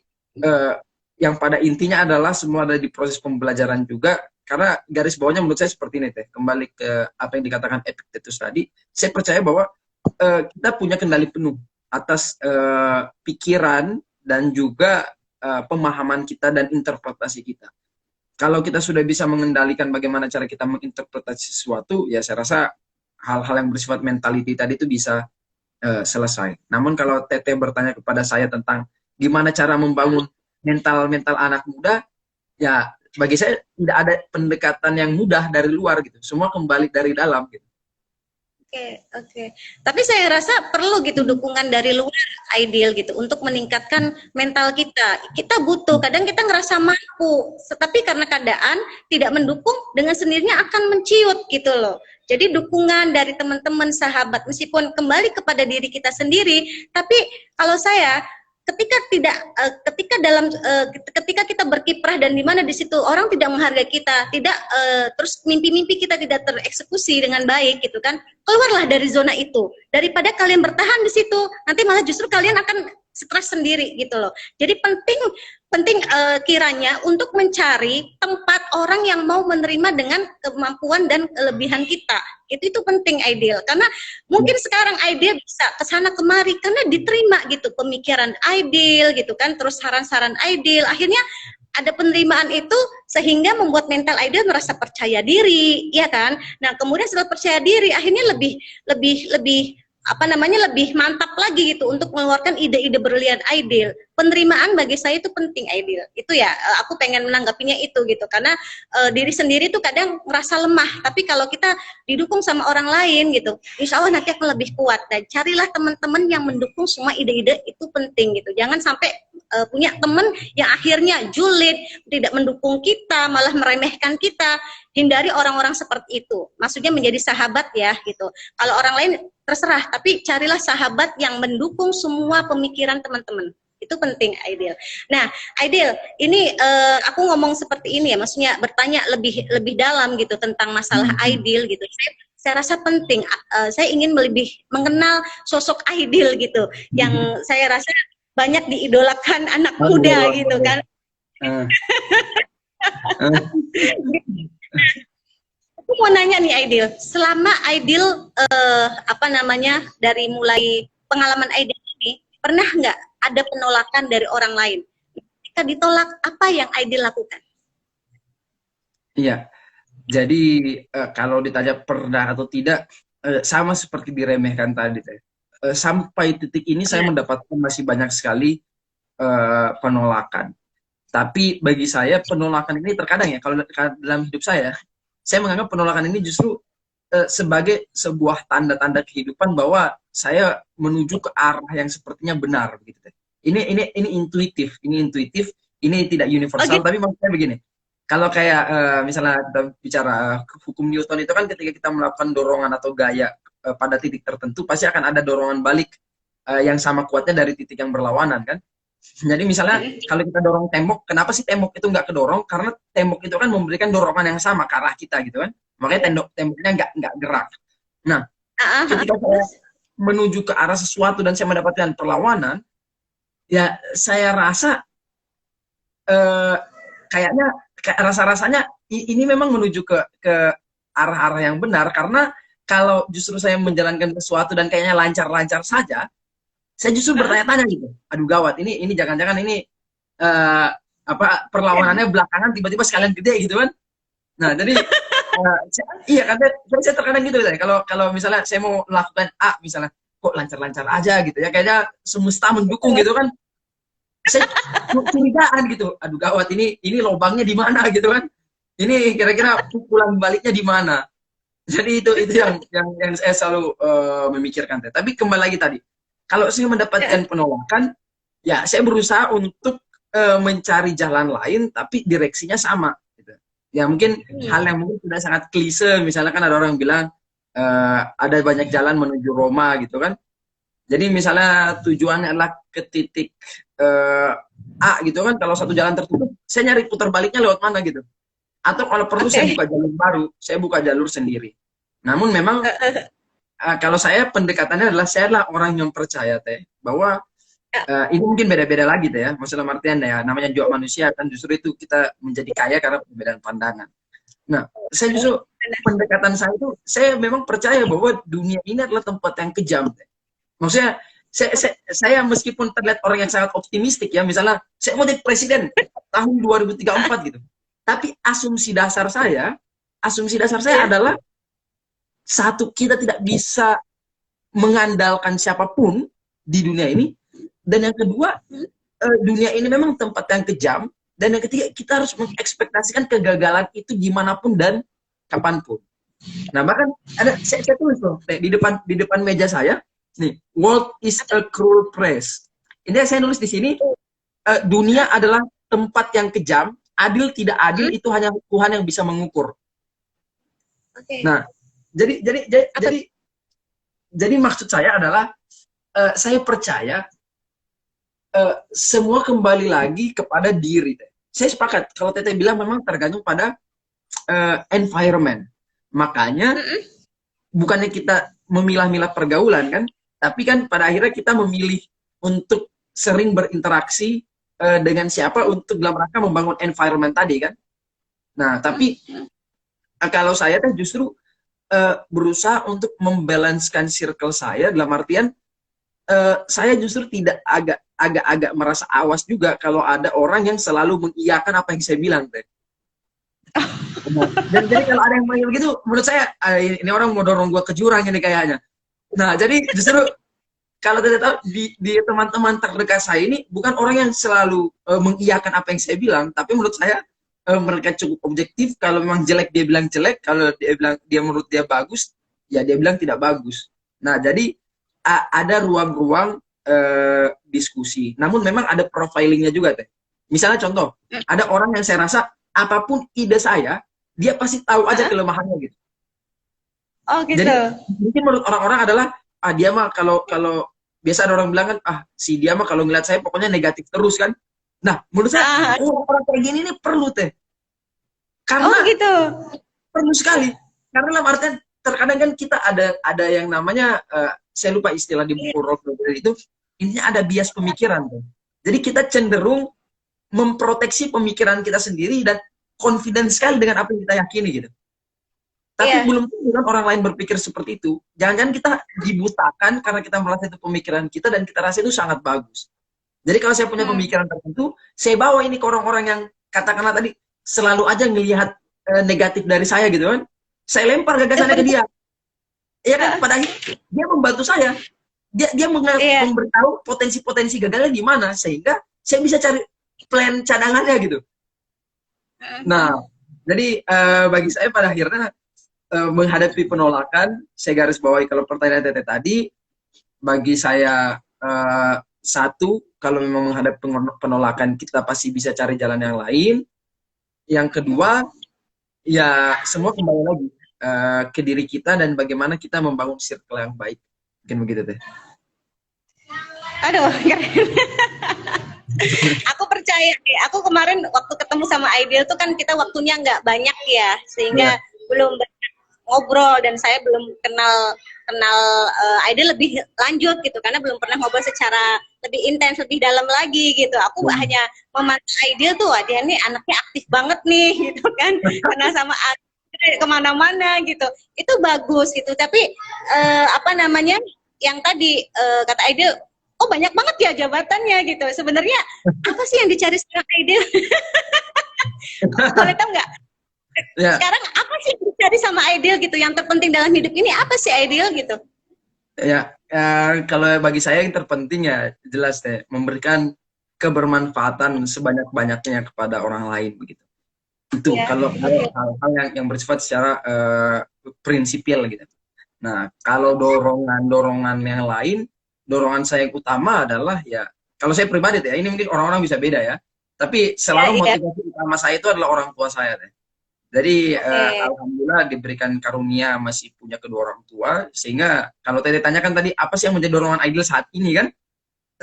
yang pada intinya adalah semua ada di proses pembelajaran juga, karena garis bawahnya menurut saya seperti ini teh. Kembali ke apa yang dikatakan Epictetus tadi, saya percaya bahwa kita punya kendali penuh atas pikiran dan juga pemahaman kita dan interpretasi kita. Kalau kita sudah bisa mengendalikan bagaimana cara kita menginterpretasi sesuatu, ya saya rasa hal-hal yang bersifat mentality tadi itu bisa selesai. Namun kalau Teteh bertanya kepada saya tentang gimana cara membangun mental anak muda, ya bagi saya tidak ada pendekatan yang mudah dari luar gitu. Semua kembali dari dalam gitu. Oke. Tapi saya rasa perlu gitu dukungan dari luar ideal gitu untuk meningkatkan mental kita. Kita butuh, kadang kita ngerasa mampu, tetapi karena keadaan tidak mendukung, dengan sendirinya akan menciut gitu loh. Jadi dukungan dari teman-teman, sahabat, meskipun kembali kepada diri kita sendiri, tapi kalau saya ketika kita berkiprah dan di mana di situ orang tidak menghargai kita, tidak terus mimpi-mimpi kita tidak tereksekusi dengan baik gitu kan, keluarlah dari zona itu daripada kalian bertahan di situ, nanti malah justru kalian akan stres sendiri gitu loh. Jadi penting kiranya untuk mencari tempat orang yang mau menerima dengan kemampuan dan kelebihan kita. Itu penting ideal, karena mungkin sekarang ideal bisa kesana kemari karena diterima gitu pemikiran ideal gitu kan, terus saran-saran ideal, akhirnya ada penerimaan itu sehingga membuat mental ideal merasa percaya diri, ya kan? Nah, kemudian setelah percaya diri akhirnya lebih mantap lagi gitu untuk mengeluarkan ide-ide berlian ideal. penerimaan bagi saya itu penting, Aidil. Itu ya, aku pengen menanggapinya itu gitu, karena diri sendiri tuh kadang ngerasa lemah, tapi kalau kita didukung sama orang lain gitu, insya Allah nanti akan lebih kuat. Dan carilah teman-teman yang mendukung semua ide-ide, itu penting gitu. Jangan sampai punya teman yang akhirnya julid, tidak mendukung kita, malah meremehkan kita. Hindari orang-orang seperti itu. Maksudnya menjadi sahabat ya gitu. Kalau orang lain terserah, tapi carilah sahabat yang mendukung semua pemikiran teman-teman. Itu penting, Aidil. Nah, Aidil, ini aku ngomong seperti ini ya, maksudnya bertanya lebih dalam gitu tentang masalah Aidil gitu. Saya rasa penting. Saya ingin lebih mengenal sosok Aidil gitu, yang saya rasa banyak diidolakan anak muda gitu kan. Aku mau nanya nih Aidil, selama Aidil dari mulai pengalaman Aidil ini, pernah nggak ada penolakan dari orang lain? Ketika ditolak, apa yang Aidil lakukan? Iya, jadi kalau ditanya pernah atau tidak, sama seperti diremehkan tadi. Sampai titik ini saya mendapatkan masih banyak sekali penolakan. Tapi bagi saya penolakan ini terkadang ya, kalau dalam hidup saya menganggap penolakan ini justru sebagai sebuah tanda-tanda kehidupan bahwa saya menuju ke arah yang sepertinya benar begitu. Ini intuitif, ini tidak universal, tapi maksud saya begini. Kalau kayak misalnya kita bicara hukum Newton itu kan, ketika kita melakukan dorongan atau gaya pada titik tertentu, pasti akan ada dorongan balik yang sama kuatnya dari titik yang berlawanan kan. Jadi misalnya kalau kita dorong tembok, kenapa sih tembok itu nggak kedorong? Karena tembok itu kan memberikan dorongan yang sama ke arah kita gitu kan. Makanya temboknya nggak gerak. Nah, ketika saya menuju ke arah sesuatu dan saya mendapatkan perlawanan, ya saya rasa kayaknya rasa-rasanya ini memang menuju ke arah-arah yang benar, karena kalau justru saya menjalankan sesuatu dan kayaknya lancar-lancar saja, saya justru bertanya-tanya gitu, aduh gawat, ini jangan-jangan ini perlawanannya belakangan tiba-tiba sekalian gede gitu kan. Nah jadi iya kan, saya terkadang gitu kalau misalnya saya mau melakukan A misalnya, kok lancar-lancar aja gitu ya, kayaknya semesta mendukung gitu kan, saya curigaan gitu, aduh gawat, ini lubangnya di mana gitu kan, ini kira-kira pukulan baliknya di mana. Jadi itu yang saya selalu memikirkan. Tapi kembali lagi tadi, kalau saya mendapatkan penolakan, ya saya berusaha untuk mencari jalan lain, tapi direksinya sama. Gitu. Ya mungkin hal yang mungkin sudah sangat klise, misalnya kan ada orang yang bilang ada banyak jalan menuju Roma gitu kan. Jadi misalnya tujuannya adalah ke titik A gitu kan, kalau satu jalan tertutup, saya nyari putar baliknya lewat mana gitu. Atau kalau perlu saya buka jalur baru, saya buka jalur sendiri. Namun memang kalau saya pendekatannya adalah, saya adalah orang yang percaya bahwa ini mungkin beda-beda lagi ya, maksudnya artian ya, namanya juga manusia kan, justru itu kita menjadi kaya karena perbedaan pandangan. Nah, saya justru pendekatan saya itu, saya memang percaya bahwa dunia ini adalah tempat yang kejam. Maksudnya saya meskipun terlihat orang yang sangat optimistik ya, misalnya saya mau jadi presiden tahun 2034 gitu, tapi asumsi dasar saya adalah, satu, kita tidak bisa mengandalkan siapapun di dunia ini, dan yang kedua, dunia ini memang tempat yang kejam, dan yang ketiga, kita harus mengekspektasikan kegagalan itu dimanapun dan kapanpun. Nah bahkan saya tulis loh di depan meja saya nih, world is a cruel place. Ini saya nulis di sini, dunia adalah tempat yang kejam, adil tidak adil itu hanya Tuhan yang bisa mengukur. Nah jadi maksud saya adalah, saya percaya semua kembali lagi kepada diri. Saya sepakat kalau Teteh bilang memang tergantung pada environment. Makanya bukannya kita memilah-milah pergaulan kan, tapi kan pada akhirnya kita memilih untuk sering berinteraksi dengan siapa untuk dalam rangka membangun environment tadi kan. Nah tapi kalau saya kan justru berusaha untuk membalancekan circle saya, dalam artian saya justru tidak agak merasa awas juga kalau ada orang yang selalu mengiyakan apa yang saya bilang teh. Dan jadi kalau ada yang panggil gitu, menurut saya ini orang mau dorong gue ke jurang ini kayaknya. Nah jadi justru kalau tidak tahu di teman-teman terdekat saya ini bukan orang yang selalu mengiyakan apa yang saya bilang, tapi menurut saya mereka cukup objektif. Kalau memang jelek dia bilang jelek, kalau dia bilang dia menurut dia bagus, ya dia bilang tidak bagus. Nah, jadi ada ruang-ruang diskusi. Namun memang ada profilingnya juga, Teh. Misalnya contoh, ada orang yang saya rasa apapun ide saya, dia pasti tahu aja kelemahannya gitu. Oh gitu. Jadi mungkin menurut orang-orang adalah dia mah kalau biasa ada orang bilang kan si dia mah kalau ngeliat saya pokoknya negatif terus kan. Nah menurut saya orang kayak gini nih perlu Teh, karena gitu. perlu sekali. Karena dalam artian terkadang kan kita ada yang namanya saya lupa istilah di buku Rolf itu, ini ada bias pemikiran Teh. Jadi kita cenderung memproteksi pemikiran kita sendiri dan confident sekali dengan apa yang kita yakini gitu. Tapi belum tentu kan orang lain berpikir seperti itu. Jangan-jangan kita dibutakan karena kita merasa itu pemikiran kita dan kita rasa itu sangat bagus. Jadi kalau saya punya pemikiran tertentu, saya bawa ini ke orang-orang yang katakanlah tadi selalu aja ngelihat negatif dari saya gitu kan. Saya lempar gagasannya ke dia. Ya kan, pada akhirnya dia membantu saya. Dia memberitahu potensi-potensi gagalnya di mana sehingga saya bisa cari plan cadangannya gitu. Nah, jadi bagi saya pada akhirnya menghadapi penolakan, saya garis bawahi kalau pertanyaan Teteh tadi, bagi saya satu, kalau memang menghadapi penolakan kita pasti bisa cari jalan yang lain. Yang kedua, ya semua kembali lagi ke diri kita dan bagaimana kita membangun circle yang baik. Mungkin begitu Teh. Aduh, aku percaya deh. Aku kemarin waktu ketemu sama Aidil tuh kan kita waktunya nggak banyak ya, sehingga belum ngobrol dan saya belum kenal Aidil lebih lanjut gitu karena belum pernah ngobrol secara lebih intens, lebih dalam lagi gitu. Aku hanya memantau Aidil tuh, dia nih anaknya aktif banget nih gitu kan, kenal sama kemana-mana gitu. Itu bagus gitu. Tapi apa namanya yang tadi kata Aidil, oh banyak banget ya jabatannya gitu. Sebenarnya apa sih yang dicari sama Aidil? Boleh tahu nggak? Ya. Sekarang apa sih yang dicari sama Aidil gitu? Yang terpenting dalam hidup ini apa sih Aidil gitu? Ya, kalau bagi saya yang terpenting ya jelas deh memberikan kebermanfaatan sebanyak-banyaknya kepada orang lain begitu. Itu kalau hal-hal yang bersifat secara prinsipil gitu. Nah, kalau dorongan yang lain, dorongan saya yang utama adalah ya kalau saya pribadi ya, ini mungkin orang-orang bisa beda ya. Tapi selalu motivasi utama saya itu adalah orang tua saya deh. Jadi alhamdulillah diberikan karunia masih punya kedua orang tua, sehingga kalau Tete tanyakan tadi apa sih yang menjadi dorongan Aidil saat ini kan?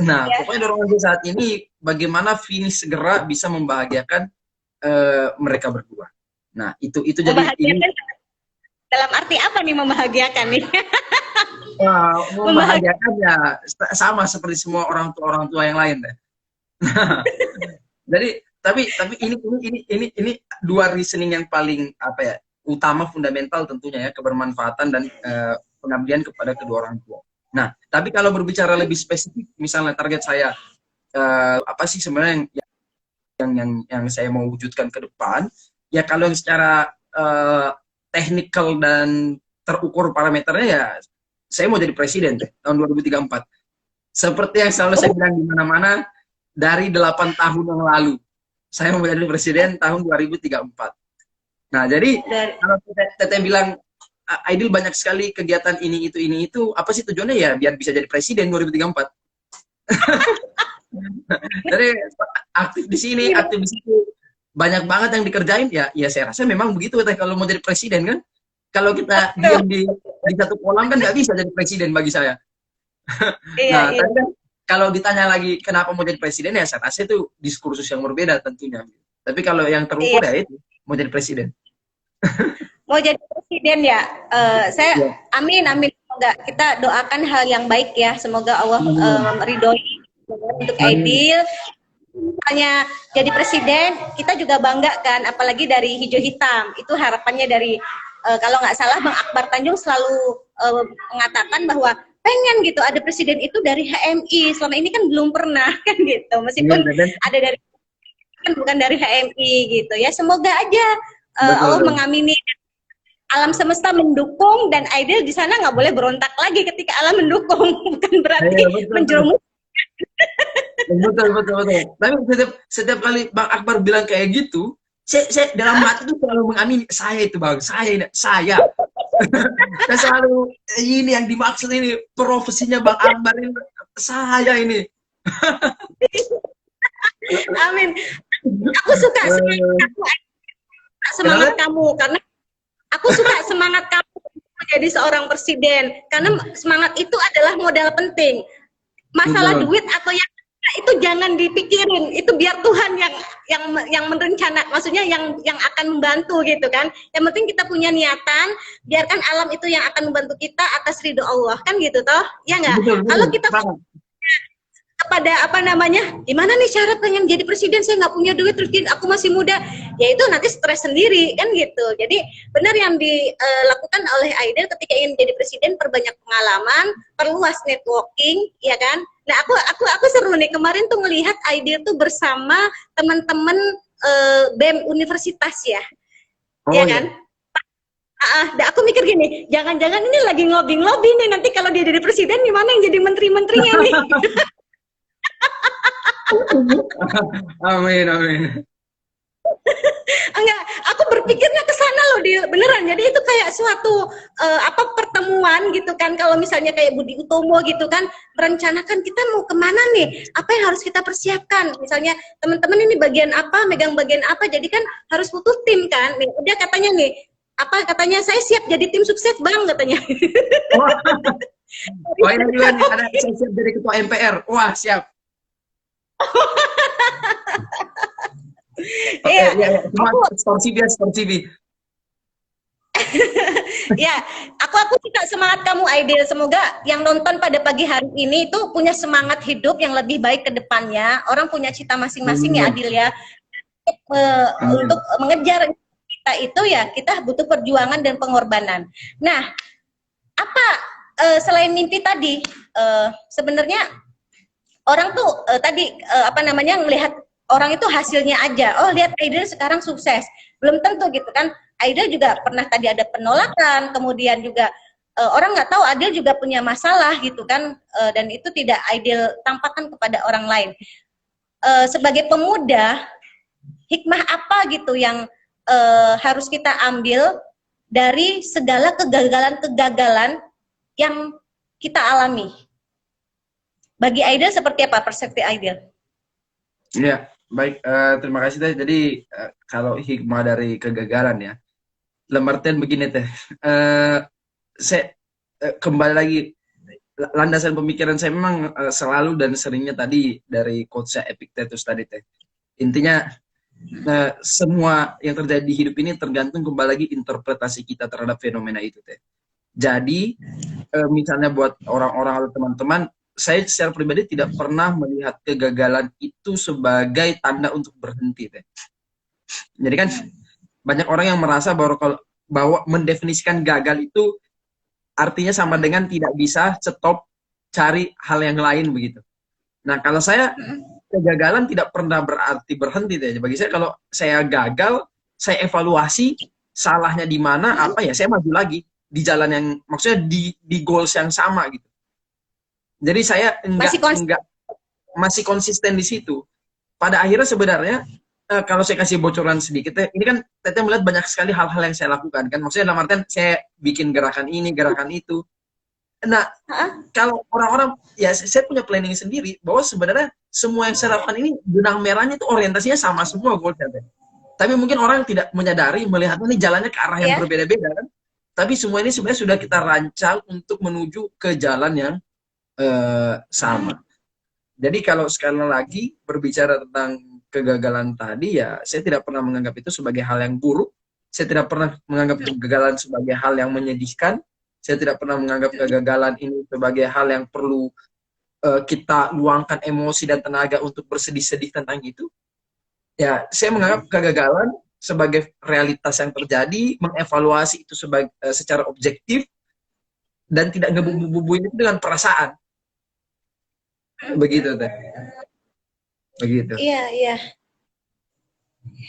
Nah, pokoknya dorongan Aidil saat ini bagaimana finish segera bisa membahagiakan mereka berdua. Nah, itu jadi ini dalam arti apa nih membahagiakan nih? Membahagiakan ya sama seperti semua orang tua yang lain deh. Nah, jadi tapi ini dua reasoning yang paling apa ya utama fundamental tentunya ya, kebermanfaatan dan pengabdian kepada kedua orang tua. Nah, tapi kalau berbicara lebih spesifik, misalnya target saya apa sih sebenarnya yang saya mau wujudkan ke depan, ya kalau yang secara technical dan terukur parameternya ya saya mau jadi presiden tahun 2034. Seperti yang selalu saya bilang di mana-mana dari 8 tahun yang lalu. Saya mau jadi presiden tahun 2034. Nah, jadi kalau Teteh bilang Aidil banyak sekali kegiatan ini itu, apa sih tujuannya ya biar bisa jadi presiden 2034. Jadi aktif di sini, aktif di situ. Banyak banget yang dikerjain ya saya rasa memang begitu Teh kalau mau jadi presiden kan. Kalau kita diam di satu kolam kan nggak bisa jadi presiden bagi saya. Nah, tapi kan kalau ditanya lagi kenapa mau jadi presiden ya saya rasa itu diskursus yang berbeda tentunya. Tapi kalau yang terukur ya itu mau jadi presiden. Mau jadi presiden ya, saya amin semoga kita doakan hal yang baik ya, semoga Allah meridhoi untuk Aidil. Misalnya jadi presiden kita juga bangga kan, apalagi dari hijau hitam itu harapannya dari kalau nggak salah Bang Akbar Tanjung selalu mengatakan bahwa pengen gitu ada presiden itu dari HMI, selama ini kan belum pernah kan gitu, meskipun ada dari kan bukan dari HMI gitu ya. Semoga aja Allah mengamini alam semesta mendukung dan Aidil di sana nggak boleh berontak lagi ketika alam mendukung. Bukan berarti Iya, betul. menjerumus. Betul, betul, betul. Tapi setiap kali Bang Akbar bilang kayak gitu, saya dalam hati tuh selalu mengamini, saya itu Bang, saya. Saya selalu, ini yang dimaksud ini, profesinya Bang Akbar ini, saya ini. Amin. Aku suka semangat kamu karena aku suka semangat kamu menjadi seorang presiden karena semangat itu adalah modal penting. Masalah Betul. duit atau yang itu jangan dipikirin, itu biar Tuhan yang merencana, maksudnya yang akan membantu gitu kan. Yang penting kita punya niatan, biarkan alam itu yang akan membantu kita atas ridho Allah kan gitu toh, ya nggak? Betul, Kalau betul. kita pada apa namanya, gimana nih cara pengen jadi presiden, saya nggak punya duit, terus aku masih muda, ya itu nanti stres sendiri kan gitu. Jadi benar yang dilakukan oleh Aidil ketika ingin jadi presiden, perbanyak pengalaman, perluas networking, ya kan. Nah aku seru nih kemarin tuh ngelihat Aidil tuh bersama teman-teman BEM universitas ya, Oh ya ya. kan. Aku mikir gini, jangan-jangan ini lagi ngobi-ngobi nih, nanti kalau dia jadi presiden gimana yang jadi menteri-menterinya nih. Amin, amin. Enggak, aku berpikirnya ke sana loh, beneran. Jadi itu kayak suatu pertemuan gitu kan. Kalau misalnya kayak Budi Utomo gitu kan, merencanakan kita mau kemana nih, apa yang harus kita persiapkan. Misalnya teman-teman ini bagian apa, megang bagian apa, jadi kan harus butuh tim kan. Nih, udah katanya nih, katanya saya siap jadi tim sukses Bang katanya. Oh ini juga nih, ada saya siap jadi ketua MPR. Wah, siap. Oke, Iya, ya, ya. Cuma store CV, store CV. ya, aku suka semangat kamu Aidil. Semoga yang nonton pada pagi hari ini itu punya semangat hidup yang lebih baik ke depannya. Orang punya cita masing-masing ya Adil ya. Untuk mengejar kita itu ya kita butuh perjuangan dan pengorbanan. Nah, apa selain mimpi tadi, sebenarnya orang tuh tadi melihat orang itu hasilnya aja. Oh, lihat Aidil sekarang sukses. Belum tentu gitu kan. Aidil juga pernah tadi ada penolakan, kemudian juga orang nggak tahu Aidil juga punya masalah gitu kan, dan itu tidak Aidil tampakkan kepada orang lain. Sebagai pemuda, hikmah apa gitu yang harus kita ambil dari segala kegagalan-kegagalan yang kita alami? Bagi Aidil seperti apa persepsi Aidil? Ya, baik. Terima kasih teh. Jadi kalau hikmah dari kegagalan ya, lemartian begini teh. Saya kembali lagi landasan pemikiran saya memang selalu dan seringnya tadi dari quotes Epictetus tadi teh. Intinya semua yang terjadi di hidup ini tergantung kembali lagi interpretasi kita terhadap fenomena itu teh. Jadi misalnya buat orang-orang atau teman-teman, saya secara pribadi tidak pernah melihat kegagalan itu sebagai tanda untuk berhenti teh. Jadi kan banyak orang yang merasa bahwa mendefinisikan gagal itu artinya sama dengan tidak bisa stop cari hal yang lain begitu. Nah kalau saya, kegagalan tidak pernah berarti berhenti deh. Bagi saya kalau saya gagal, saya evaluasi salahnya di mana, apa ya saya maju lagi di jalan yang maksudnya di goals yang sama gitu. Jadi saya masih konsisten di situ. Pada akhirnya sebenarnya kalau saya kasih bocoran sedikit, ini kan Teteh melihat banyak sekali hal-hal yang saya lakukan kan. Maksudnya dalam artian saya bikin gerakan ini, gerakan itu. Nah, kalau orang-orang, ya saya punya planning sendiri bahwa sebenarnya semua yang saya lakukan ini benang merahnya itu orientasinya sama semua goalnya. Tapi mungkin orang tidak menyadari, melihatnya ini jalannya ke arah yang berbeda-beda kan. Tapi semua ini sebenarnya sudah kita rancang untuk menuju ke jalan yang sama. Jadi kalau sekali lagi berbicara tentang kegagalan tadi, ya saya tidak pernah menganggap itu sebagai hal yang buruk. Saya tidak pernah menganggap kegagalan sebagai hal yang menyedihkan. Saya tidak pernah menganggap kegagalan ini sebagai hal yang perlu kita luangkan emosi dan tenaga untuk bersedih-sedih tentang itu. Ya, saya menganggap kegagalan sebagai realitas yang terjadi, mengevaluasi itu secara objektif, dan tidak ngebubuin itu dengan perasaan. Begitu teh. Begitu. Iya, iya.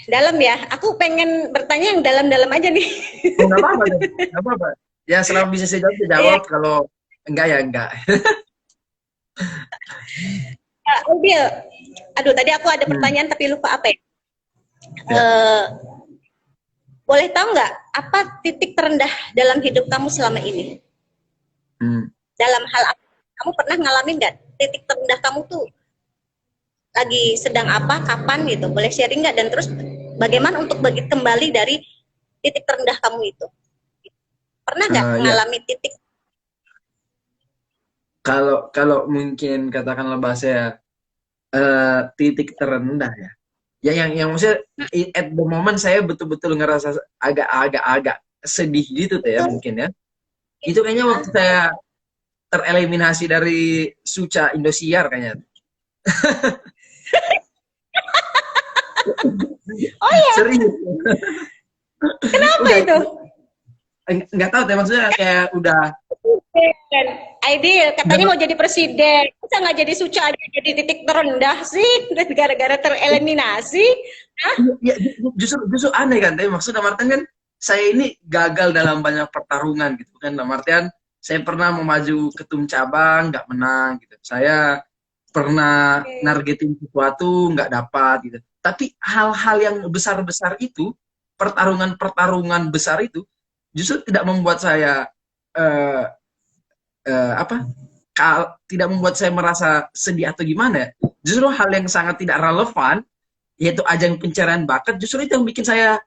Dalam ya. Aku pengen bertanya yang dalam-dalam aja nih. Oh, nggak apa-apa deh, nggak apa-apa. Ya selama bisa saya jawab, saya Iya, jawab. Kalau enggak ya enggak. Audil. Aduh, tadi aku ada Hmm. pertanyaan tapi lupa apa ya. Ya. Eh, boleh tahu nggak apa titik terendah dalam hidup kamu selama ini? Hmm. Dalam hal apa? Kamu pernah ngalamin nggak titik terendah kamu tuh lagi sedang apa, kapan gitu? Boleh sharing nggak? Dan terus bagaimana untuk bagi kembali dari titik terendah kamu itu? Pernah nggak Ya. mengalami titik? Kalau kalau mungkin katakanlah bahasa ya, titik terendah ya. Ya yang maksudnya at the moment saya betul-betul ngerasa agak sedih gitu tuh ya Betul. mungkin ya. Itu kayaknya waktu saya tereliminasi dari Suca Indosiar kayaknya. Oh ya, Serius. apa Udah itu? nggak tahu deh maksudnya kayak udah Dan Aidil katanya mau jadi presiden, masa nggak jadi suca aja jadi titik terendah sih gara-gara tereliminasi? Hah? ya, justru justru aneh kan, tapi maksudnya Martin kan saya ini gagal dalam banyak pertarungan gitu kan. Dalam artian saya pernah memaju ketum cabang nggak menang gitu. Saya pernah Oke. nargetin sesuatu nggak dapat gitu. Tapi hal-hal yang besar-besar itu, pertarungan-pertarungan besar itu justru tidak membuat saya eh, apa tidak membuat saya merasa sedih atau gimana ya. Justru hal yang sangat tidak relevan, yaitu ajang pencarian bakat, justru itu yang bikin saya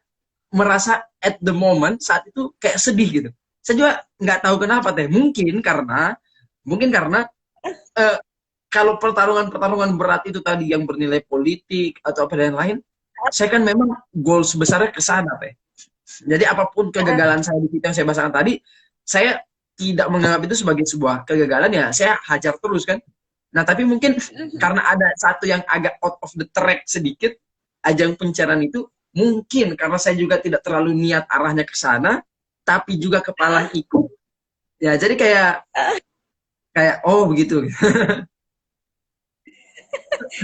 merasa at the moment saat itu kayak sedih gitu. Saya juga nggak tahu kenapa teh. Mungkin karena eh, kalau pertarungan-pertarungan berat itu tadi yang bernilai politik atau apa dan lain, saya kan memang goals besarnya ke sana teh. Jadi apapun kegagalan saya di situ yang saya bahasakan tadi, saya tidak menganggap itu sebagai sebuah kegagalan, ya saya hajar terus kan. Nah tapi mungkin karena ada satu yang agak out of the track sedikit, ajang pencarian itu mungkin karena saya juga tidak terlalu niat arahnya ke sana, tapi juga kepala ikut, ya jadi kayak kayak oh begitu.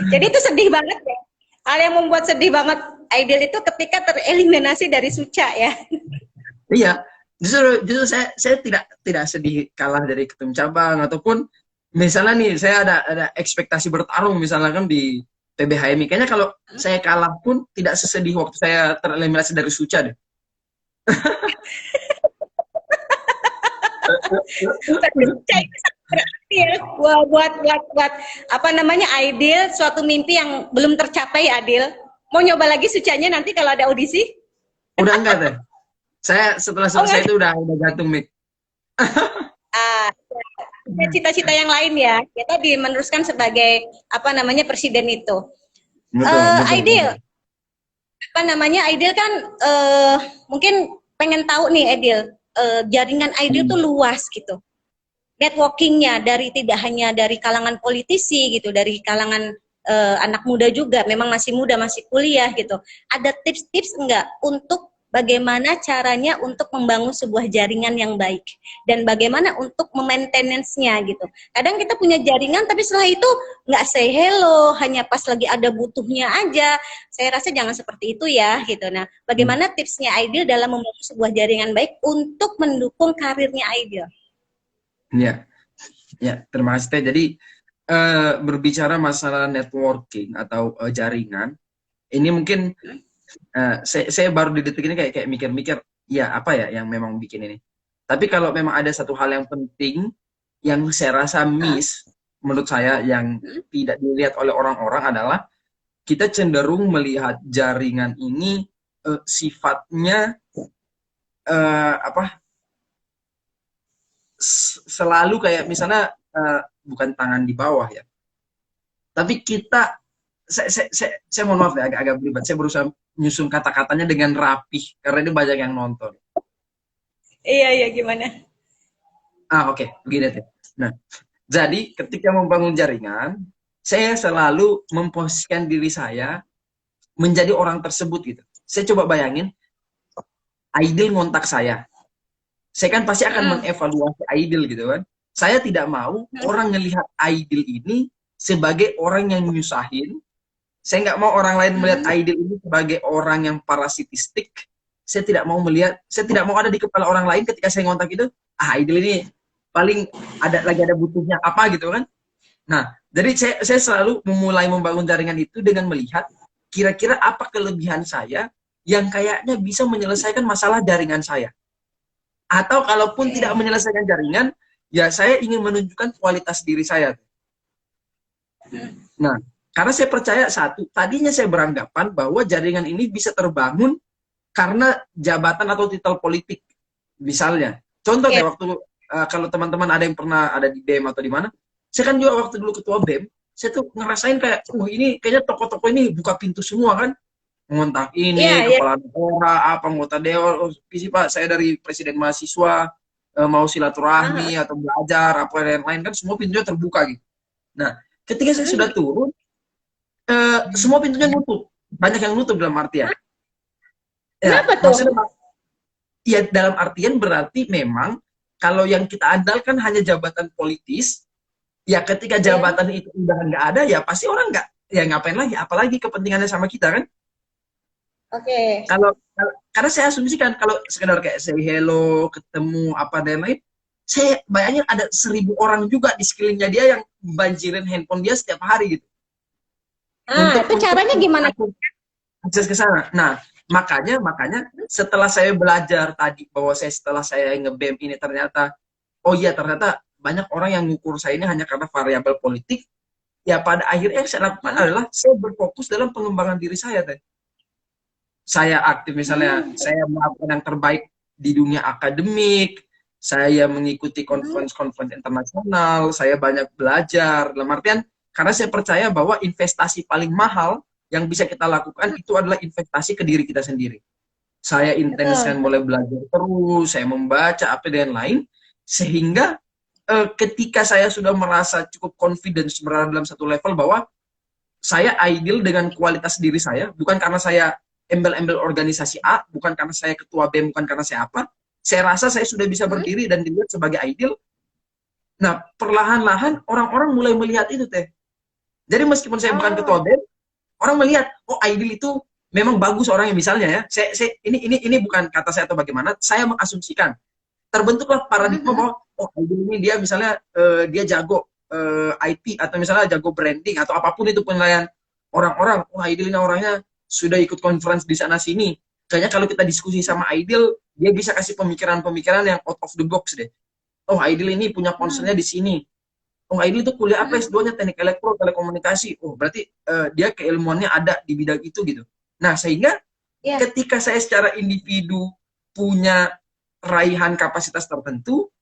Jadi itu sedih banget ya. Hal yang membuat sedih banget Aidil itu ketika tereliminasi dari suca ya. Iya, justru saya tidak sedih kalah dari ketum cabang ataupun misalnya nih saya ada ekspektasi bertarung misalnya kan di PBHMI. Kayaknya kalau saya kalah pun tidak sesedih waktu saya tereliminasi dari Suca deh. Tapi suca itu sangat berarti ya. Wah, buat apa namanya Aidil suatu mimpi yang belum tercapai Adil. Mau nyoba lagi sucanya nanti kalau ada audisi? Udah enggak deh. Saya setelah Oh selesai enggak. itu udah gantung mic. Ah, cita-cita yang lain ya. Kita meneruskan sebagai apa namanya presiden itu. Betul, betul, Aidil, betul. apa namanya Aidil kan mungkin pengen tahu nih Aidil, jaringan Aidil tuh Hmm. luas gitu. Networkingnya dari tidak hanya dari kalangan politisi gitu, dari kalangan anak muda juga, memang masih muda, masih kuliah gitu. Ada tips-tips enggak untuk bagaimana caranya untuk membangun sebuah jaringan yang baik dan bagaimana untuk memaintenance-nya gitu. Kadang kita punya jaringan tapi setelah itu nggak say hello, hanya pas lagi ada butuhnya aja. Saya rasa jangan seperti itu ya gitu. Nah, bagaimana tipsnya Aidil dalam membangun sebuah jaringan baik untuk mendukung karirnya Aidil? Ya, ya, terima kasih Teh. Jadi berbicara masalah networking atau jaringan, ini mungkin saya baru di detik ini kayak kayak mikir-mikir, ya apa ya yang memang bikin ini. Tapi kalau memang ada satu hal yang penting yang saya rasa miss menurut saya yang tidak dilihat oleh orang-orang adalah kita cenderung melihat jaringan ini sifatnya apa selalu kayak misalnya bukan tangan di bawah ya. Tapi kita saya mohon maaf ya agak-agak berlibat. Saya berusaha menyusun kata-katanya dengan rapih karena ini banyak yang nonton. Iya, iya, gimana? Oke, begini deh. Nah, jadi ketika membangun jaringan, saya selalu memposisikan diri saya menjadi orang tersebut gitu. Saya coba bayangin, Aidil ngontak saya kan pasti akan Mm-mm. mengevaluasi Aidil gitu kan. Saya tidak mau orang ngelihat Aidil ini sebagai orang yang nyusahin, Saya nggak mau orang lain melihat Aidil ini sebagai orang yang parasitistik. Saya tidak mau melihat, saya tidak mau ada di kepala orang lain ketika saya ngontak itu, Aidil ini paling ada butuhnya apa gitu kan. Nah, jadi saya selalu memulai membangun jaringan itu dengan melihat kira-kira apa kelebihan saya yang kayaknya bisa menyelesaikan masalah jaringan saya. Atau kalaupun tidak menyelesaikan jaringan, ya saya ingin menunjukkan kualitas diri saya. Nah, karena saya percaya satu, tadinya saya beranggapan bahwa jaringan ini bisa terbangun karena jabatan atau titel politik. Misalnya, contoh kayak waktu kalau teman-teman ada yang pernah ada di BEM atau di mana, saya kan juga waktu dulu ketua BEM, saya tuh ngerasain kayak, ini kayaknya tokoh-tokoh ini buka pintu semua kan, ngontak ini, kepala daerah, apa anggota dewan, visi Pak, saya dari presiden mahasiswa, mau silaturahmi atau belajar, apa yang lain kan semua pintunya terbuka gitu. Nah, ketika saya sudah turun, semua pintunya nutup, banyak yang nutup dalam artian. Ya, kenapa tuh? maksudnya, ya dalam artian berarti memang kalau yang kita andalkan hanya jabatan politis, ya ketika jabatan itu udah nggak ada, ya pasti orang nggak, ya ngapain lagi, apalagi kepentingannya sama kita kan. Kalau karena saya asumsikan kalau sekedar kayak say hello, ketemu apa dan lain, saya bayangin ada 1.000 orang juga di sekelilingnya dia yang banjirin handphone dia setiap hari gitu. Itu caranya gimana? Akses ke sana. Nah, makanya setelah saya belajar tadi bahwa setelah saya nge-BEM ini ternyata, oh iya ternyata banyak orang yang ngukur saya ini hanya karena variabel politik. Ya pada akhirnya yang saya lakukan adalah saya berfokus dalam pengembangan diri saya teh. Saya aktif misalnya, saya melakukan yang terbaik di dunia akademik, saya mengikuti conference internasional, saya banyak belajar. Dalam artian, karena saya percaya bahwa investasi paling mahal yang bisa kita lakukan itu adalah investasi ke diri kita sendiri. Saya intenskan mulai belajar terus, saya membaca apa dan lain, sehingga ketika saya sudah merasa cukup confidence berada dalam satu level bahwa saya Aidil dengan kualitas diri saya, bukan karena saya embel-embel organisasi A, bukan karena saya ketua BEM, bukan karena saya apa, saya rasa saya sudah bisa berdiri dan dilihat sebagai Aidil. Nah, perlahan-lahan orang-orang mulai melihat itu teh. Jadi meskipun saya bukan ketua BEM, orang melihat, oh Aidil itu memang bagus orangnya misalnya ya. Ini bukan kata saya atau bagaimana, saya mengasumsikan. Terbentuklah paradigma bahwa oh Aidil ini dia misalnya dia jago IT atau misalnya jago branding atau apapun itu penilaian orang-orang. Oh Aidil ini orangnya sudah ikut conference di sana sini. Kayaknya kalau kita diskusi sama Aidil, dia bisa kasih pemikiran-pemikiran yang out of the box deh. Oh Aidil ini punya concernnya di sini. Oh Aidil itu kuliah apa S2-nya teknik elektro telekomunikasi. Oh berarti dia keilmuannya ada di bidang itu gitu. Nah sehingga ketika saya secara individu punya raihan kapasitas tertentu,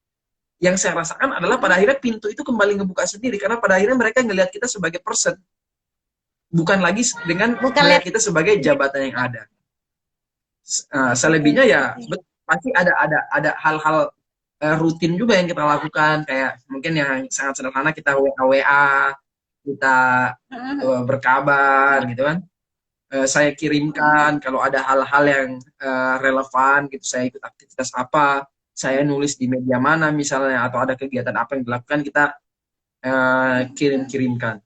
yang saya rasakan adalah pada akhirnya pintu itu kembali ngebuka sendiri karena pada akhirnya mereka ngelihat kita sebagai person. Bukan lagi dengan melihat kita sebagai jabatan yang ada. Selebihnya ya pasti ada hal-hal rutin juga yang kita lakukan kayak mungkin yang sangat sederhana kita WA, kita berkabar gitu kan. Saya kirimkan kalau ada hal-hal yang relevan gitu, saya ikut aktivitas apa, saya nulis di media mana misalnya atau ada kegiatan apa yang dilakukan kita kirimkan.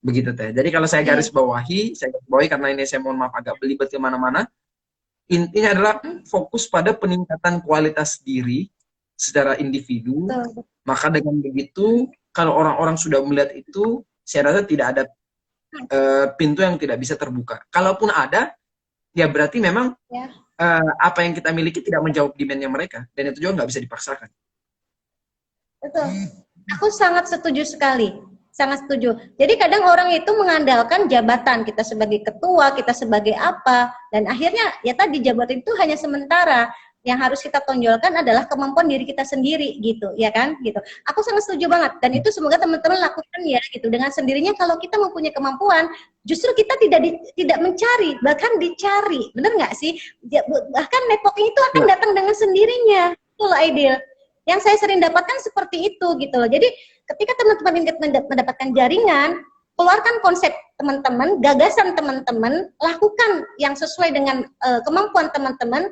Begitu teh. Jadi kalau saya garis bawahi karena ini saya mohon maaf agak belibet kemana-mana. Intinya adalah fokus pada peningkatan kualitas diri secara individu. Maka dengan begitu, kalau orang-orang sudah melihat itu, saya rasa tidak ada pintu yang tidak bisa terbuka. Kalaupun ada, ya berarti memang apa yang kita miliki tidak menjawab demand-nya mereka, dan itu juga nggak bisa dipaksakan. Betul. Aku sangat setuju sekali. Sangat setuju. Jadi kadang orang itu mengandalkan jabatan, kita sebagai ketua, kita sebagai apa, dan akhirnya ya tadi jabatan itu hanya sementara. Yang harus kita tonjolkan adalah kemampuan diri kita sendiri gitu, ya kan? Gitu. Aku sangat setuju banget dan itu semoga teman-teman lakukan ya gitu. Dengan sendirinya kalau kita mempunyai kemampuan, justru kita tidak mencari, bahkan dicari. Benar nggak sih? Bahkan networking itu akan datang dengan sendirinya. Itu loh Aidil. Yang saya sering dapatkan seperti itu gitu loh. Jadi ketika teman-teman ingin mendapatkan jaringan, keluarkan konsep teman-teman, gagasan teman-teman, lakukan yang sesuai dengan kemampuan teman-teman,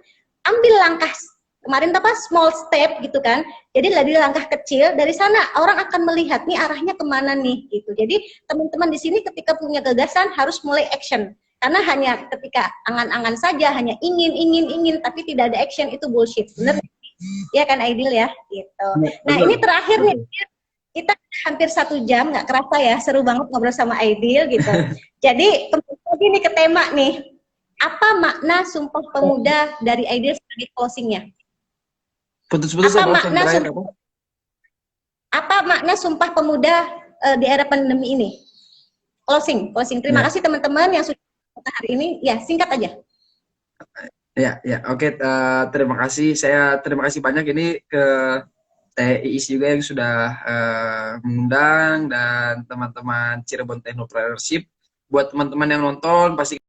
ambil langkah kemarin apa small step gitu kan. Jadi dari langkah kecil, dari sana orang akan melihat nih arahnya kemana nih gitu. Jadi teman-teman di sini ketika punya gagasan harus mulai action. Karena hanya ketika angan-angan saja, hanya ingin, tapi tidak ada action, itu bullshit. Bener ya kan Aidil ya? Gitu. Ya, Nah betul. ini terakhir nih, Betul. kita hampir 1 jam, nggak kerasa ya, seru banget ngobrol sama Aidil gitu. Jadi kembali lagi nih ke tema nih, apa makna Sumpah Pemuda dari Aidil sebagai closingnya? Putus-putus Apa apa yang makna terakhir apa? Sumpah Pemuda di era pandemi ini? Closing. Terima Ya, kasih teman-teman yang sudah hari ini. Ya, singkat aja. ya, ya. Oke, terima kasih. Saya terima kasih banyak ini ke TIIS juga yang sudah mengundang dan teman-teman Cirebon Technopreneurship. Buat teman-teman yang nonton pasti